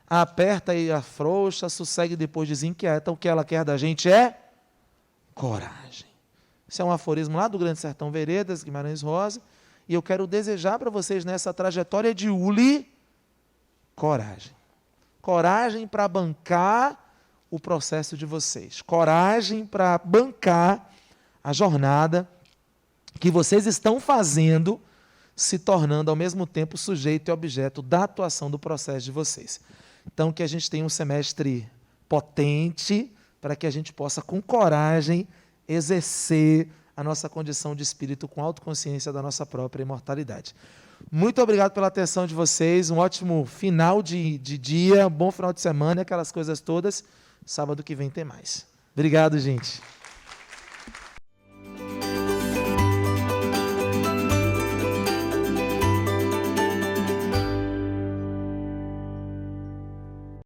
Aperta e afrouxa, sossegue e depois desinquieta. O que ela quer da gente é coragem. Isso é um aforismo lá do Grande Sertão Veredas, Guimarães Rosa, e eu quero desejar para vocês nessa trajetória de Uli, coragem. Coragem para bancar o processo de vocês. Coragem para bancar a jornada que vocês estão fazendo, se tornando ao mesmo tempo sujeito e objeto da atuação do processo de vocês. Então, que a gente tenha um semestre potente para que a gente possa, com coragem, exercer a nossa condição de espírito com autoconsciência da nossa própria imortalidade. Muito obrigado pela atenção de vocês, um ótimo final de dia, um bom final de semana, aquelas coisas todas. Sábado que vem tem mais. Obrigado, gente.